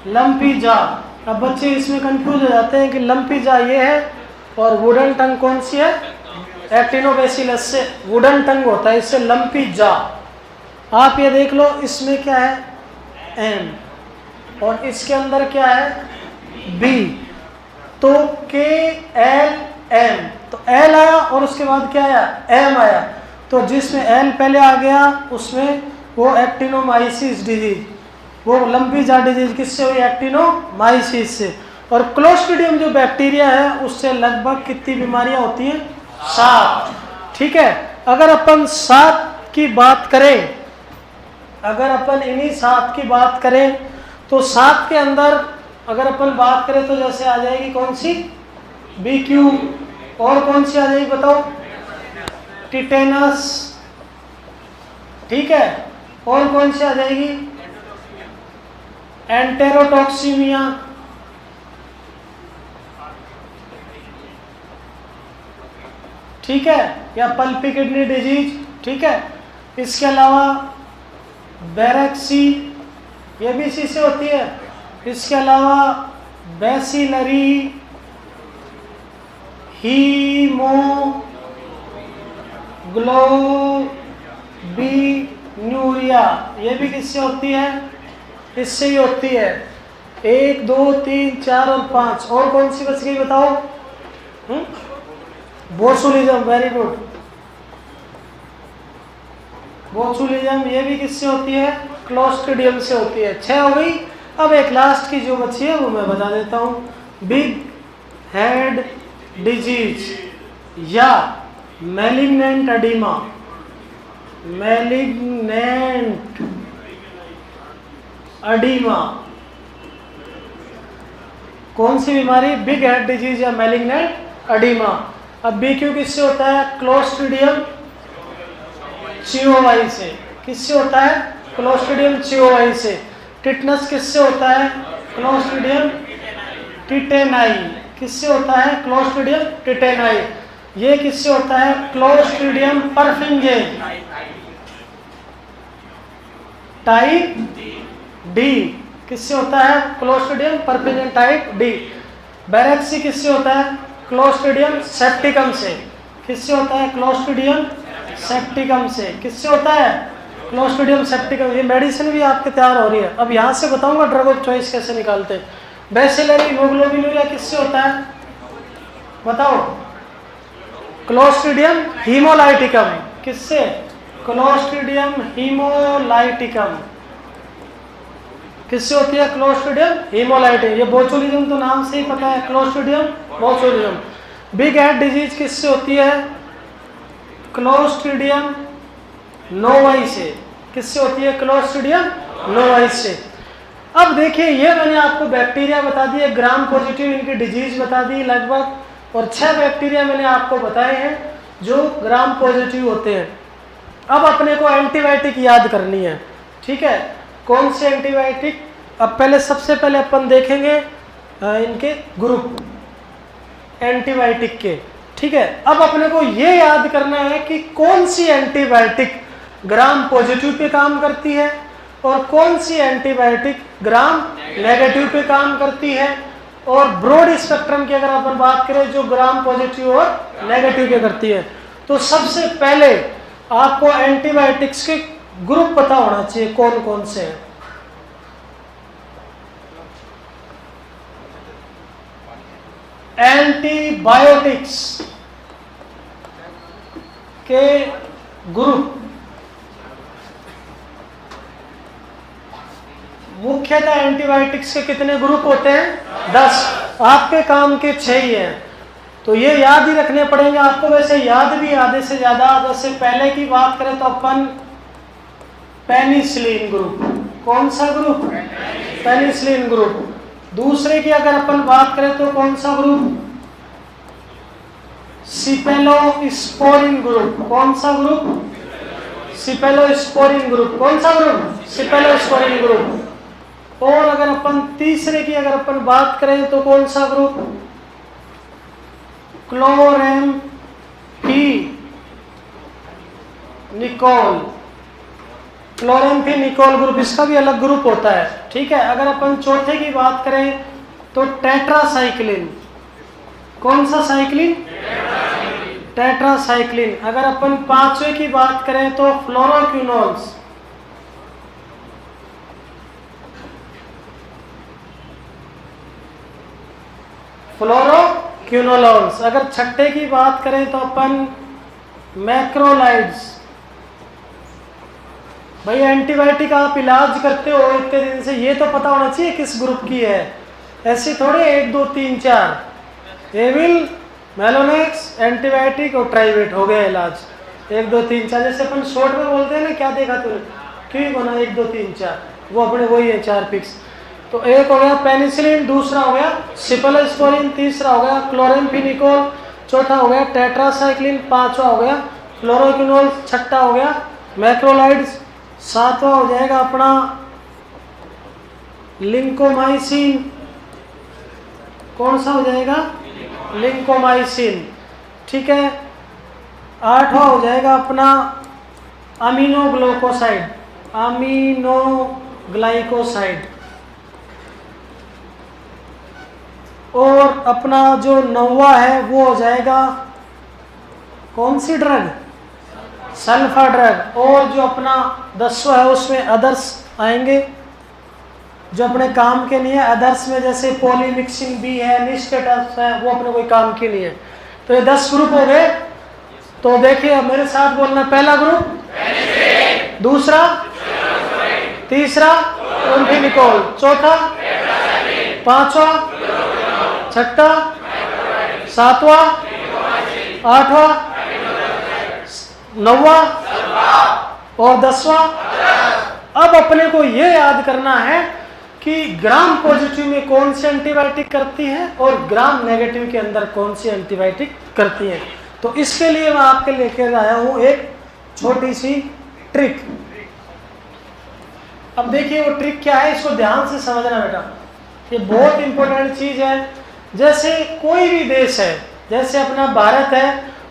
लंपी जा। अब बच्चे इसमें कंफ्यूज हो जाते हैं कि लंपी जा ये है और वुडन टंग कौन सी है? एक्टिनोबैसिलस से वुडन टंग होता है, इससे लंपी जा। आप ये देख लो, इसमें क्या है? एम, और इसके अंदर क्या है? बी। तो KLM, तो L आया और उसके बाद क्या आया, M आया। तो जिसमें L पहले आ गया उसमें वो एक्टिनोमाइसिस डिजीज, वो लंबी जा डिजीज किससे हुई, एक्टिनोमाइसिस से। और क्लोस्ट्रिडियम जो बैक्टीरिया है उससे लगभग कितनी बीमारियां होती हैं, 7। ठीक है, अगर अपन 7 की बात करें, अगर अपन इन्हीं 7 की बात करें तो 7 के अंदर अगर अपन बात करें तो जैसे आ जाएगी कौन सी, BQ, और कौन सी आ जाएगी बताओ, टिटेनस, ठीक है, और कौन सी आ जाएगी, एंटेरोटॉक्सीमिया, ठीक है, या पल्पी किडनी डिजीज, ठीक है। इसके अलावा बैरेक्सी, ये भी इसी से होती है। इसके अलावा बैसिलरी हीमोग्लोबिनूरिया, ये भी किससे होती है, इससे ही होती है। 1 2 3 4 और 5, और कौन सी बच गई बताओ, बोसुलिज्म, वेरी गुड, बोसुलिज्म, ये भी किससे होती है, क्लोस्ट्रिडियम से होती है। 6 हो गई। अब एक लास्ट की जो बची है वो मैं बता देता हूँ, बिग हेड डिजीज या मैलिग्नेंट एडिमा, मैलिग्नेंट एडिमा, कौन सी बीमारी, बिग हेड डिजीज या मैलिग्नेंट एडिमा। अब BQ किससे होता है, क्लोस्ट्रिडियम चिओवाई से, किससे होता है, क्लोस्ट्रिडियम चिओवाई से। टिटनस किससे होता है, क्लोस्ट्रिडियम टिटेनाई, किससे होता है, क्लोस्ट्रिडियम टिटेनाई। ये किससे होता है, क्लोस्ट्रिडियम परफिंजेन टाइप डी, किससे होता है, क्लोस्ट्रिडियम परफिंजेन टाइप डी। बैरेक्सी किससे होता है, क्लोस्ट्रिडियम सेप्टिकम से, किससे होता है, क्लोस्ट्रिडियम सेप्टिकम से, किससे होता है, क्लोस्ट्रिडियम सेप्टिकम। ये मेडिसिन भी आपके तैयार हो रही है। अब यहाँ से बताऊंगा ड्रग ऑफ चॉइस कैसे निकालते हैं। बैसिलरी हीमोग्लोबिनूरिया किससे होता है बताओ, क्लोस्ट्रिडियम हीमोलाइटिकम, किससे, क्लोस्ट्रिडियम हीमोलाइटिकम, किससे होती है, क्लोस्ट्रिडियम हीमोलाइटिकम। ये बोचुलिज्म तो नाम से ही पता है, क्लोस्ट्रिडियम बोचुलिज्म। बिग हेड डिजीज किससे होती है, क्लोस्ट्रिडियम नोवाई से, किससे होती है, क्लोस्ट्रिडियम नोवाई से। अब देखिए ये मैंने आपको बैक्टीरिया बता दिए, ग्राम पॉजिटिव इनकी डिजीज बता दी लगभग, और 6 बैक्टीरिया मैंने आपको बताए हैं जो ग्राम पॉजिटिव होते हैं। अब अपने को एंटीबायोटिक याद करनी है, ठीक है, कौन से एंटीबायोटिक। अब पहले सबसे पहले अपन देखेंगे इनके ग्रुप एंटीबायोटिक के, ठीक है। अब अपने को ये याद करना है कि कौन सी एंटीबायोटिक ग्राम पॉजिटिव पे काम करती है और कौन सी एंटीबायोटिक ग्राम नेगेटिव पे काम करती है, और ब्रॉड स्पेक्ट्रम की अगर अपन बात करें जो ग्राम पॉजिटिव और नेगेटिव पे करती है। तो सबसे पहले आपको एंटीबायोटिक्स के ग्रुप पता होना चाहिए कौन कौन से हैं। एंटीबायोटिक्स के ग्रुप मुख्यतः एंटीबायोटिक्स के कितने ग्रुप होते हैं, 10। आपके काम के 6 ही हैं, तो ये याद ही रखने पड़ेंगे आपको। वैसे याद भी आधे से ज्यादा। जैसे पहले की बात करें तो अपन पेनिसिलिन ग्रुप, कौन सा ग्रुप, पेनिसिलिन ग्रुप। दूसरे की अगर अपन बात करें तो कौन सा ग्रुप, सिपेलोस्पोरिन ग्रुप, कौन सा ग्रुप, सिपेलोस्पोरिन ग्रुप, कौन सा ग्रुप, सिपेलोस्पोरिन ग्रुप। और अगर अपन तीसरे की अगर अपन बात करें तो कौन सा ग्रुप, क्लोरेम्फेनिकोल, क्लोरेम्फेनिकोल ग्रुप, इसका भी अलग ग्रुप होता है, ठीक है। अगर अपन चौथे की बात करें तो टेट्रासाइक्लिन, कौन सा साइक्लिन, टेट्रासाइक्लिन। अगर अपन पांचवे की बात करें तो फ्लोरोक्विनोल्स, फ्लोरोक्विनोलोन्स। अगर छठे की बात करें तो अपन मैक्रोलाइड्स। भाई एंटीबायोटिक आप इलाज करते हो इतने दिन से, ये तो पता होना चाहिए किस ग्रुप की है। ऐसे थोड़े 1 2 3 4 एविल, मेलोनेक्स, एंटीबायोटिक और ट्राइवेट हो गया इलाज। 1 2 3 4 जैसे अपन शॉर्ट में बोलते हैं ना, क्या देखा तूने, ठीक होना 1 2 3 4, वो अपने वही है 4 फिक्स। तो एक हो गया पेनिसिलिन, दूसरा हो गया सिफलोस्पोरिन, तीसरा हो गया क्लोरेम्फेनिकोल, चौथा हो गया टेट्रासाइक्लिन, पांचवा हो गया फ्लोरोक्विनोल, छठा हो गया मैक्रोलाइड्स, सातवां हो जाएगा अपना लिंकोमाइसिन। कौन सा हो जाएगा, लिंकोमाइसिन, ठीक है। आठवां हो जाएगा अपना अमीनोग्लाइकोसाइड, अमीनोग्लाइकोसाइड। और अपना जो 9वां है वो हो जाएगा कौन सी ड्रग, सल्फा ड्रग। और जो अपना 10वां है उसमें अदर्स आएंगे जो अपने काम के नहीं है। अदर्स में जैसे पॉलीमिक्सिन भी है, निस्टेटस है, वो अपने कोई काम के नहीं है। तो ये 10 ग्रुप हो गए। तो देखिए मेरे साथ बोलना, पहला ग्रुप, दूसरा, तीसरा क्लोरेम्फेनिकोल, चौथा, पांचवा, छठा, सातवां, आठवां, 9वां और 10वां। अब अपने को ये याद करना है कि ग्राम पॉजिटिव में कौन सी एंटीबायोटिक करती है और ग्राम नेगेटिव के अंदर कौन सी एंटीबायोटिक करती है। तो इसके लिए मैं आपके लेकर आया हूं एक छोटी सी ट्रिक। अब देखिए वो ट्रिक क्या है, इसको ध्यान से समझना बेटा, ये बहुत इंपॉर्टेंट चीज है। जैसे कोई भी देश है, जैसे अपना भारत है,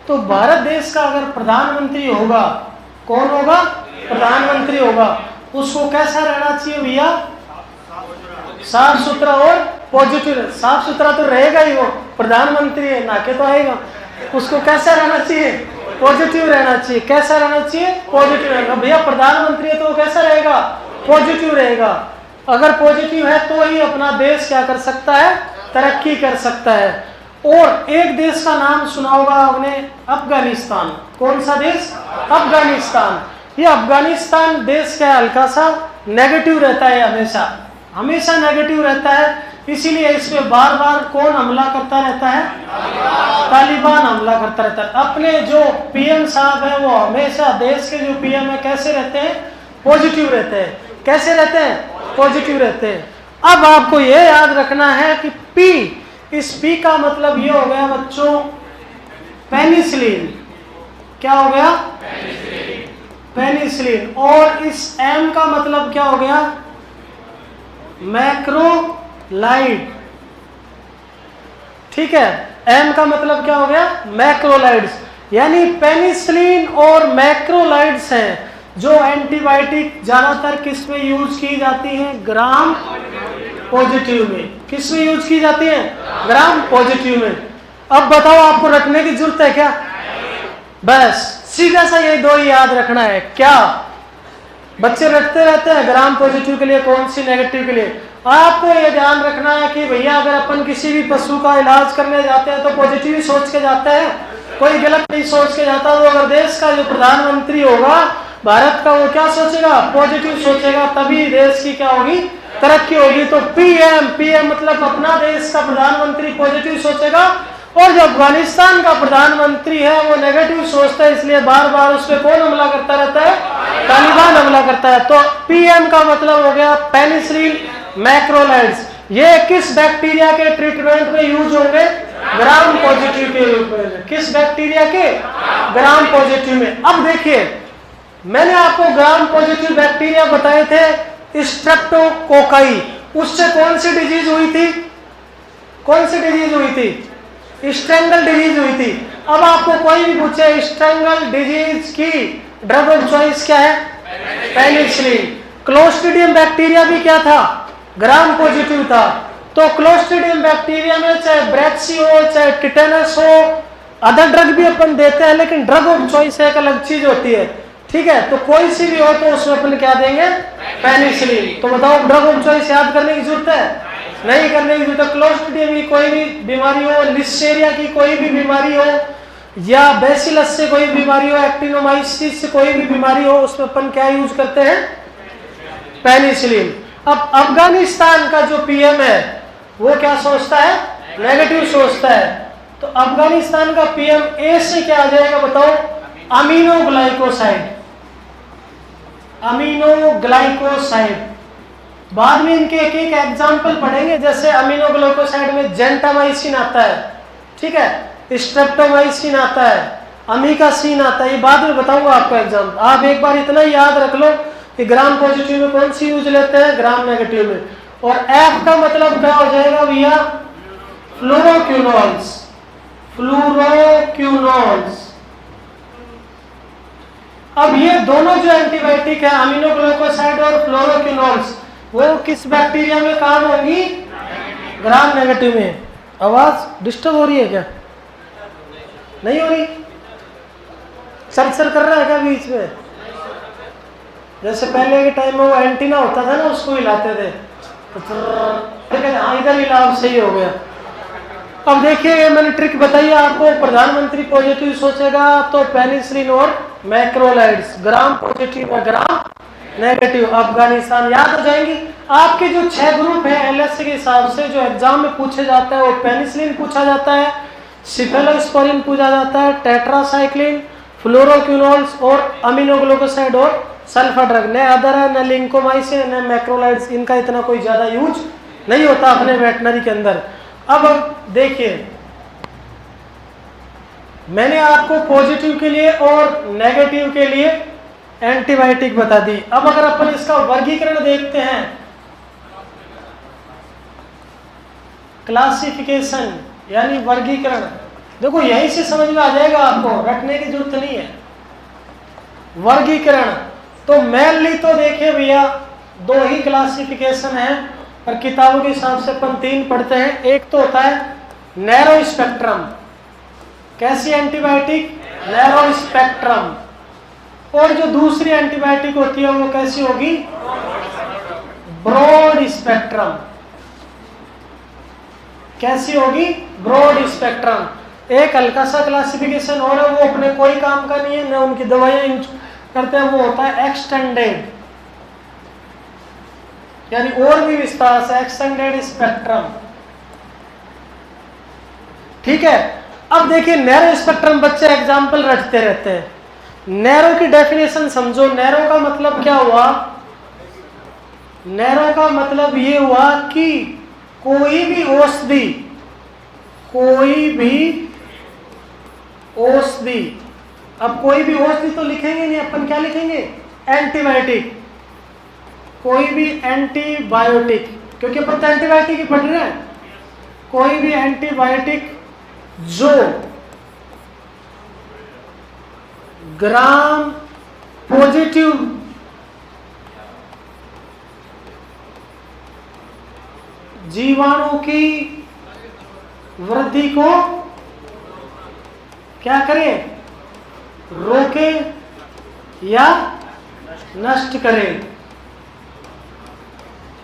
तो भारत देश का अगर प्रधानमंत्री होगा, कौन होगा, प्रधानमंत्री होगा, उसको कैसा रहना चाहिए भैया, साफ सुथरा और पॉजिटिव। साफ सुथरा तो रहेगा ही, वो प्रधानमंत्री है, नाके तो आएगा। उसको कैसा रहना चाहिए, पॉजिटिव रहना चाहिए। कैसा रहना चाहिए, पॉजिटिव रहेगा। भैया प्रधानमंत्री है तो वो कैसा रहेगा, पॉजिटिव रहेगा। अगर पॉजिटिव है तो ही अपना देश क्या कर सकता है, तरक्की कर सकता है। और एक देश का नाम सुना होगा आपने, अफगानिस्तान। कौन सा देश, अफगानिस्तान। ये अफगानिस्तान देश क्या हल्का सा नेगेटिव रहता है, हमेशा नेगेटिव रहता है। इसीलिए इस पे बार बार कौन हमला करता रहता है, तालिबान हमला करता रहता है। अपने जो पीएम साहब है वो हमेशा देश के जो पीएम है कैसे रहते हैं, पॉजिटिव रहते हैं। कैसे रहते हैं, पॉजिटिव रहते हैं। अब आपको ये याद रखना है कि पी, इस पी का मतलब ये हो गया बच्चों पेनिसिलिन। क्या हो गया, पेनिसिलिन। और इस एम का मतलब क्या हो गया, मैक्रोलाइड। ठीक है, एम का मतलब क्या हो गया, मैक्रोलाइड्स। यानी पेनिसिलिन और मैक्रोलाइड्स हैं जो एंटीबायोटिक ज्यादातर किस में यूज की जाती हैं, ग्राम पॉजिटिव में। किस में यूज की जाती है, ग्राम पॉजिटिव में। अब बताओ आपको रखने की जरूरत है क्या, बस सीधा सा ये दो ही याद रखना है। क्या बच्चे रखते रहते हैं, ग्राम पॉजिटिव के लिए कौन सी, नेगेटिव के लिए। आपको ये ध्यान रखना है कि भैया अगर अपन किसी भी पशु का इलाज करने जाते हैं तो पॉजिटिव ही सोच के जाते हैं, कोई गलत नहीं सोच के जाता। तो अगर देश का जो प्रधानमंत्री होगा भारत का, वो क्या सोचेगा, पॉजिटिव सोचेगा, तभी देश की क्या होगी, तरक्की होगी। तो पीएम मतलब अपना देश का प्रधानमंत्री पॉजिटिव सोचेगा, और जो अफगानिस्तान का प्रधानमंत्री है वो नेगेटिव सोचता है, इसलिए बार बार उस पर कौन हमला करता रहता है, तालिबान हमला करता है। तो पीएम का मतलब हो गया पेनिसिलिन, मैक्रोलाइड्स। ये किस बैक्टीरिया के ट्रीटमेंट में यूज होंगे, ग्राम पॉजिटिव के रूप में। किस बैक्टीरिया के, ग्राम पॉजिटिव में। अब देखिए मैंने आपको ग्राम पॉजिटिव बैक्टीरिया बताए थे, स्ट्रेप्टोकोकाई। उससे कौन सी डिजीज हुई थी, कौन सी डिजीज हुई थी, स्ट्रेंगल डिजीज हुई थी। अब आपको कोई भी पूछे स्ट्रेंगल डिजीज की ड्रग ऑफ चॉइस क्या है, पेनिसिलिन। क्लोस्ट्रिडियम बैक्टीरिया भी क्या था, ग्राम पॉजिटिव था। तो क्लोस्ट्रिडियम बैक्टीरिया में चाहे ब्रेक्सी हो, चाहे टिटेनस हो, अदर ड्रग भी अपन देते हैं, लेकिन ड्रग ऑफ चॉइस एक अलग चीज होती है। ठीक है, तो कोई सी भी हो तो उसमें अपन क्या देंगे, पेनिसिलिन। तो बताओ ड्रग ऑफ चॉइस याद करने की जरूरत है, नहीं करने की। तो क्लोस्ट्रिडियम की कोई भी बीमारी हो, लिस्टेरिया की कोई भी बीमारी हो, या बेसिलस से कोई बीमारी हो, एक्टिनोमाइसिस से कोई भी बीमारी हो, उसमें अपन क्या यूज करते हैं? पेनिसिलिन। अब अफगानिस्तान का जो पीएम है वो क्या सोचता है? नेगेटिव सोचता है। तो अफगानिस्तान का पीएम ए से क्या आ जाएगा बताओ? अमीनोग्लाइकोसाइड। अमीनोग्लाइकोसाइड। बाद में इनके एक एक एग्जाम्पल पढ़ेंगे, जैसे अमीनोग्लाइकोसाइड में जेंटामाइसिन आता है, ठीक है, स्ट्रेप्टोमाइसिन आता है, अमीकासिन आता है, ये बाद में बताऊंगा आपको एग्जाम। आप एक बार इतना याद रख लो कि ग्राम पॉजिटिव में कौन सी यूज लेते हैं, ग्राम नेगेटिव में। और एफ का मतलब क्या हो जाएगा भैया? फ्लोरोक्विनोल्स। फ्लोरोक्विनोल्स। अब ये दोनों जो एंटीबायोटिक है, अमीनोग्लाइकोसाइड और फ्लोरोक्विनोल्स, वो किस बैक्टीरिया में काम होंगी? ग्राम नेगेटिव में। आवाज डिस्टर्ब हो रही है क्या? नहीं हो रही? चल कर रहा है क्या बीच में? जैसे पहले के टाइम में वो एंटीना होता था ना, उसको हिलाते थे, तो हाँ इधर हिलाव सही हो गया। अब देखिए मैंने ट्रिक बताई आपको। प्रधानमंत्री पॉजिटिव सोचेगा तो पेनिसिलिन और मैक्रोलाइड्स, ग्राम पॉजिटिव और ग्राम नेगेटिव, अफगानिस्तान याद हो जाएंगी। आपके जो 6 ग्रुप है एलएसए के हिसाब से जो एग्जाम में पूछे जाता है, वो पेनिसिलिन पूछा जाता है, सिफेलोस्पोरिन पूछा जाता है, टेट्रासाइक्लिन, फ्लोरोक्विनोल्स और अमीनोग्लाइकोसाइड और सल्फर ड्रग। न अदर है, न लिंकोमाइसिन, न मैक्रोलाइड्स, इनका इतना कोई ज्यादा यूज नहीं होता अपने वेटनरी के अंदर। अब देखिए मैंने आपको पॉजिटिव के लिए और नेगेटिव के लिए एंटीबायोटिक बता दी। अब अगर अपन इसका वर्गीकरण देखते हैं, क्लासिफिकेशन यानी वर्गीकरण, देखो यहीं से समझ में आ जाएगा, आपको रटने की जरूरत नहीं है। वर्गीकरण तो मेनली तो देखिए भैया 2 ही क्लासिफिकेशन है, और किताबों के हिसाब से अपन 3 पढ़ते हैं। एक तो होता है नैरो स्पेक्ट्रम। कैसी एंटीबायोटिक? Narrow spectrum. और जो दूसरी एंटीबायोटिक होती है वो कैसी होगी? Broad spectrum. कैसी होगी? Broad spectrum. एक हल्का सा क्लासिफिकेशन और है, वो अपने कोई काम का नहीं है, न उनकी दवाइयां यूज करते हैं, वो होता है एक्सटेंडेड, यानी और भी विस्तार से, एक्सटेंडेड स्पेक्ट्रम। ठीक है। अब देखिए नैरो स्पेक्ट्रम, बच्चे एग्जाम्पल रटते रहते हैं। नैरो की डेफिनेशन समझो। नैरो का मतलब क्या हुआ? नैरो का मतलब ये हुआ कि कोई भी औषधि, कोई भी औषधि, अब कोई भी औषधि तो लिखेंगे नहीं अपन, क्या लिखेंगे? एंटीबायोटिक। कोई भी एंटीबायोटिक, क्योंकि अपन तो एंटीबायोटिक ही पढ़ रहे हैं। कोई भी एंटीबायोटिक जो ग्राम पॉजिटिव जीवाणु की वृद्धि को क्या करे? रोके या नष्ट करे।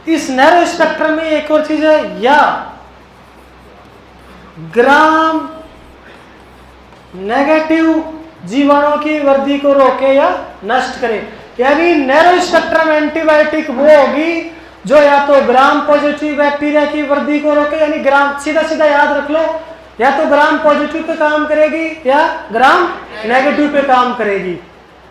इस नैरो स्पेक्ट्रम में एक और चीज है, या ग्राम नेगेटिव जीवाणुओं की वृद्धि को रोके या नष्ट करे। यानी नैरो स्पेक्ट्रम एंटीबायोटिक वो होगी जो या तो ग्राम पॉजिटिव बैक्टीरिया की वृद्धि को रोके, यानी ग्राम, सीधा सीधा याद रख लो, या तो ग्राम पॉजिटिव पे काम करेगी या ग्राम नेगेटिव पे काम करेगी।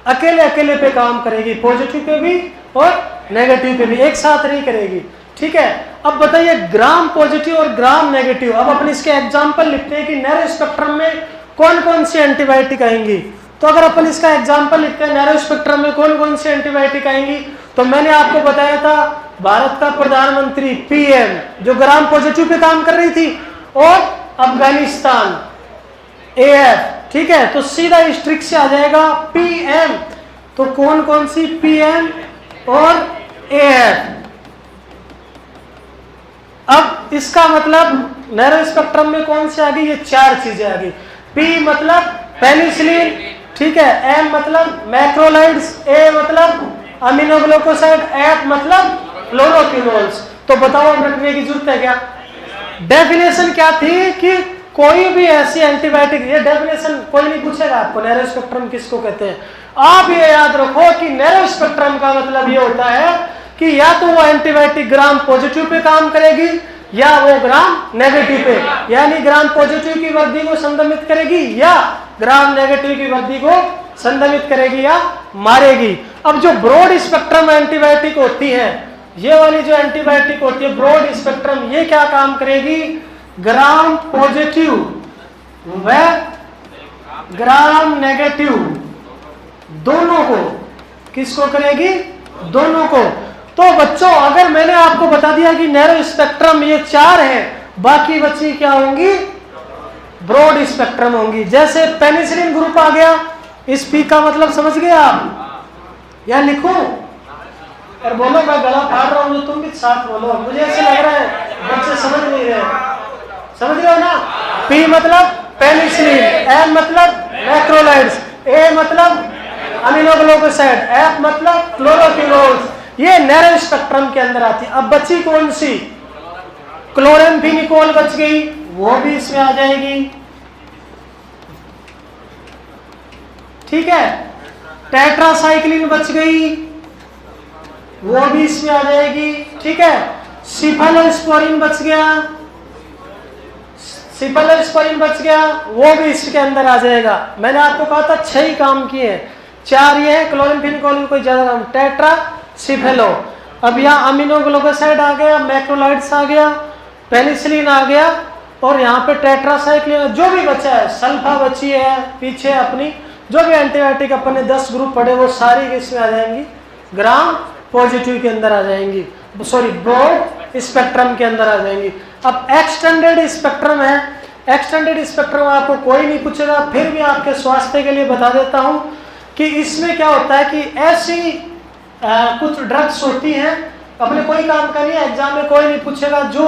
अकेले अकेले पे काम करेगी, पॉजिटिव पे भी और नेगेटिव पे भी, एक साथ नहीं करेगी। ठीक है। अब बताइए ग्राम पॉजिटिव और ग्राम नेगेटिव, अब अपन इसके एग्जाम्पल लिखते हैं कि नैरो स्पेक्ट्रम में कौन कौन सी एंटीबायोटिक आएंगी। तो अगर अपन इसका एग्जाम्पल लिखते हैं नैरो स्पेक्ट्रम में कौन कौन सी एंटीबायोटिक आएंगी, तो मैंने आपको बताया था भारत का प्रधानमंत्री पीएम जो ग्राम पॉजिटिव पे काम कर रही थी, और अफगानिस्तान एएफ। ठीक है। तो सीधा इस ट्रिक से आ जाएगा पीएम, तो कौन कौन सी? पीएम और एएफ। अब इसका मतलब नैरो स्पेक्ट्रम में कौन सी आ गई? ये 4 चीजें आ गई। पी मतलब पेनिसिलिन, ठीक है, एम मतलब मैक्रोलाइड्स, ए मतलब अमीनोग्लाइकोसाइड, एफ मतलब फ्लोरोक्विनोल्स। तो बताओ अब रखने की जरूरत है क्या? डेफिनेशन क्या थी कि कोई भी ऐसी एंटीबायोटिक, ये डेफिनेशन कोई नहीं पूछेगा आपको नैरो स्पेक्ट्रम किसको कहते हैं। आप ये याद रखो कि नैरो स्पेक्ट्रम का मतलब ये होता है कि या तो वो एंटीबायोटिक ग्राम पॉजिटिव पे काम करेगी या वो ग्राम नेगेटिव पे, यानी ग्राम पॉजिटिव की वृद्धि को संदमित करेगी या ग्राम नेगेटिव की वृद्धि को संदमित करेगी या मारेगी। अब जो ब्रॉड स्पेक्ट्रम एंटीबायोटिक होती है, ये वाली जो एंटीबायोटिक होती है ब्रॉड स्पेक्ट्रम, ये क्या काम करेगी? ग्राम पॉजिटिव व ग्राम नेगेटिव दोनों को, किसको करेगी? दोनों को। तो बच्चों अगर मैंने आपको बता दिया कि नैरो स्पेक्ट्रम ये 4 है, बाकी बची क्या होंगी? ब्रॉड स्पेक्ट्रम होंगी। जैसे पेनिसिलिन ग्रुप आ गया, इस पी का मतलब समझ गए आप? या लिखूं और बोलो मैं गला फाड़ रहा हूं, तुम भी साथ बोलो, मुझे ऐसे लग रहा है बच्चे समझ नहीं रहे। समझ रहे हो ना? पी मतलब पेनिसिलिन, एम मतलब मैक्रोलाइड्स, ए मतलब अमीनोग्लिकोसाइड, एफ मतलब क्लोरोक्विनोल्स, ये नैरो स्पेक्ट्रम के अंदर आती है। अब बची कौन सी? क्लोरेम्फेनिकोल बच गई, वो भी इसमें आ जाएगी। ठीक है, टेट्रासाइक्लिन बच गई, वो भी इसमें आ जाएगी। ठीक है, सिफेलोस्पोरिन बच गया, सिफेलोस्पोरिन बच गया, वो भी इसके अंदर आ जाएगा। मैंने आपको कहा था 6 ही काम किए, 4 ये है, क्लोरेम्फेनिकोल कोई ज्यादा काम, टेट्रा सिफेलो। अब यहाँ अमीनोग्लिकोसाइड आ गया, मैक्रोलाइड्स आ गया, पेनिसिलिन आ गया, और यहाँ पे टेट्रासाइक्लिन, जो भी बचा है, सल्फा बची है पीछे अपनी, जो भी एंटीबायोटिक अपन ने 10 ग्रुप पढ़े वो सारी किसमें आ जाएंगी? ग्राम पॉजिटिव के अंदर आ जाएंगी, सॉरी ब्रॉड स्पेक्ट्रम के अंदर आ जाएंगी। अब एक्सटेंडेड स्पेक्ट्रम है, एक्सटेंडेड स्पेक्ट्रम आपको कोई नहीं पूछेगा, फिर भी आपके स्वास्थ्य के लिए बता देता हूं कि इसमें क्या होता है कि ऐसी कुछ ड्रग्स होती हैं, अपने कोई काम का नहीं है, एग्जाम में कोई नहीं पूछेगा, जो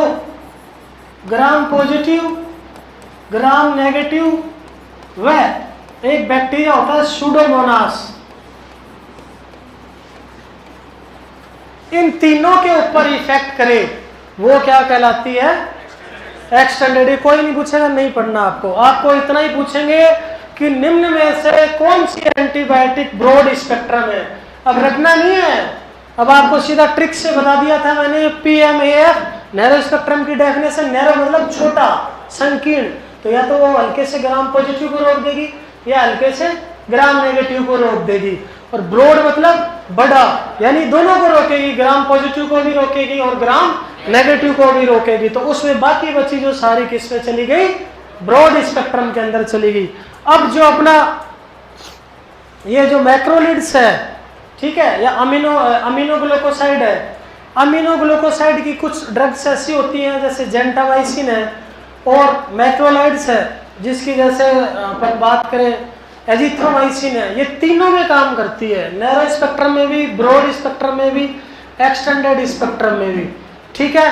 ग्राम पॉजिटिव ग्राम नेगेटिव व एक बैक्टीरिया होता है सूडोमोनास, इन तीनों के ऊपर इफेक्ट करे, वो क्या कहलाती है? एक्सटेंडेड। कोई नहीं पूछेगा, नहीं पढ़ना आपको, आपको इतना ही पूछेंगे कि निम्न में से कौन सी एंटीबायोटिक ब्रॉड स्पेक्ट्रम है। अब रखना नहीं है, अब आपको सीधा ट्रिक से बता दिया था मैंने, PMAF नैरो स्पेक्ट्रम की डेफिनेशन। नैरो मतलब छोटा, संकीर्ण, तो या तो वो हल्के से ग्राम पॉजिटिव को रोक देगी या हल्के से ग्राम नेगेटिव को रोक देगी, और ब्रॉड मतलब बड़ा, यानी दोनों को रोकेगी, ग्राम पॉजिटिव को भी रोकेगी और ग्राम नेगेटिव को भी रोकेगी। तो उसमें बाकी बची जो सारी किसमें चली गई? ब्रॉड स्पेक्ट्रम के अंदर चली गई। अब जो अपना ये जो मैक्रोलिड्स है, ठीक है, या अमीनोग्लिकोसाइड है, अमीनोग्लिकोसाइड की कुछ ड्रग्स ऐसी होती हैं जैसे जेंटामाइसिन है और मैक्रोलाइड्स है, जिसकी जैसे अपन बात करें एजिथ्रोमाइसिन है, ये तीनों में काम करती है, नैरो स्पेक्ट्रम में भी, ब्रॉड स्पेक्ट्रम में भी, एक्सटेंडेड स्पेक्ट्रम में भी। ठीक है,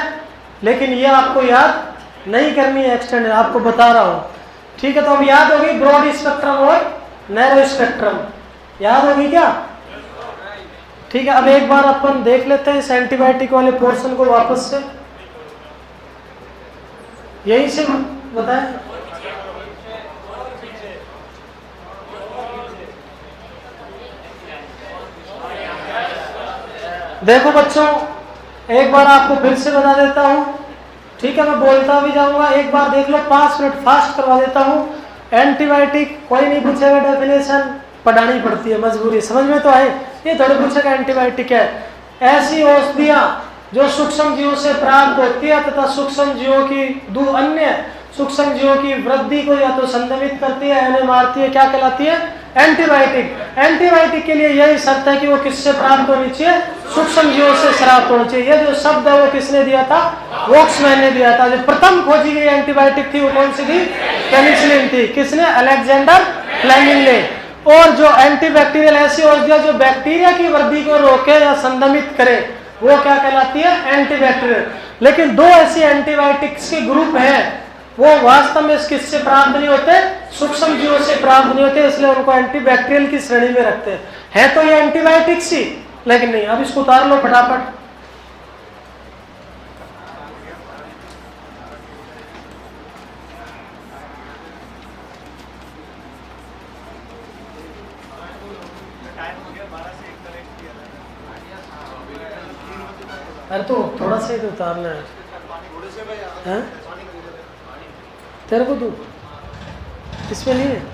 लेकिन ये आपको याद नहीं करनी है, एक्सटेंडेड आपको बता रहा हूं। ठीक है, तो अब याद होगी ब्रॉड स्पेक्ट्रम और नैरो स्पेक्ट्रम, याद होगी क्या? ठीक है, अब एक बार अपन देख लेते हैं इस एंटीबायोटिक वाले पोर्शन को वापस से, यहीं से बताएं। देखो बच्चों, एक बार आपको फिर से बता देता हूं, ठीक है, मैं बोलता भी जाऊंगा, एक बार देख लो, 5 मिनट फास्ट करवा देता हूं। एंटीबायोटिक कोई नहीं पूछेगा, डेफिनेशन पढ़ानी पड़ती है, मजबूरी, समझ में तो आए, ये थोड़े पूछेगा एंटीबायोटिक है, ऐसी औषधियां जो सूक्ष्म जीवों से प्राप्त होती है तथा सूक्ष्म जीवों की अन्य सूक्ष्म जीवों की वृद्धि को या तो संदमित करती है या मारती है, क्या कहलाती है? एंटीबायोटिक। एंटीबायोटिक के लिए यही शर्त है कि वो किससे प्राप्त होनी चाहिए? सूक्ष्म जीवों से प्राप्त होनी चाहिए। ये जो शब्द है वो किसने दिया था? वॉक्समैन ने दिया था। जो प्रथम खोजी गई एंटीबायोटिक थी वो कौन सी थी? पेनिसिलिन थी। किसने? अलेक्जेंडर फ्लेमिंग ने। और जो एंटीबैक्टीरियल ऐसी औषधियां जो बैक्टीरिया की वृद्धि को रोके या संदमित करे वो क्या कहलाती है? एंटीबैक्टीरियल। लेकिन दो ऐसी एंटीबायोटिक्स के ग्रुप हैं वो वास्तव में किससे प्राप्त नहीं होते? सूक्ष्म जीवों से प्राप्त नहीं होते, इसलिए उनको एंटीबैक्टीरियल की श्रेणी में रखते हैं। है तो ये एंटीबायोटिक्स ही, लेकिन नहीं। अब इसको उतार लो फटाफट। अरे तो थोड़ा सा ही तो उतारना है। हैं? तेरे को दूँ इसमें नहीं है।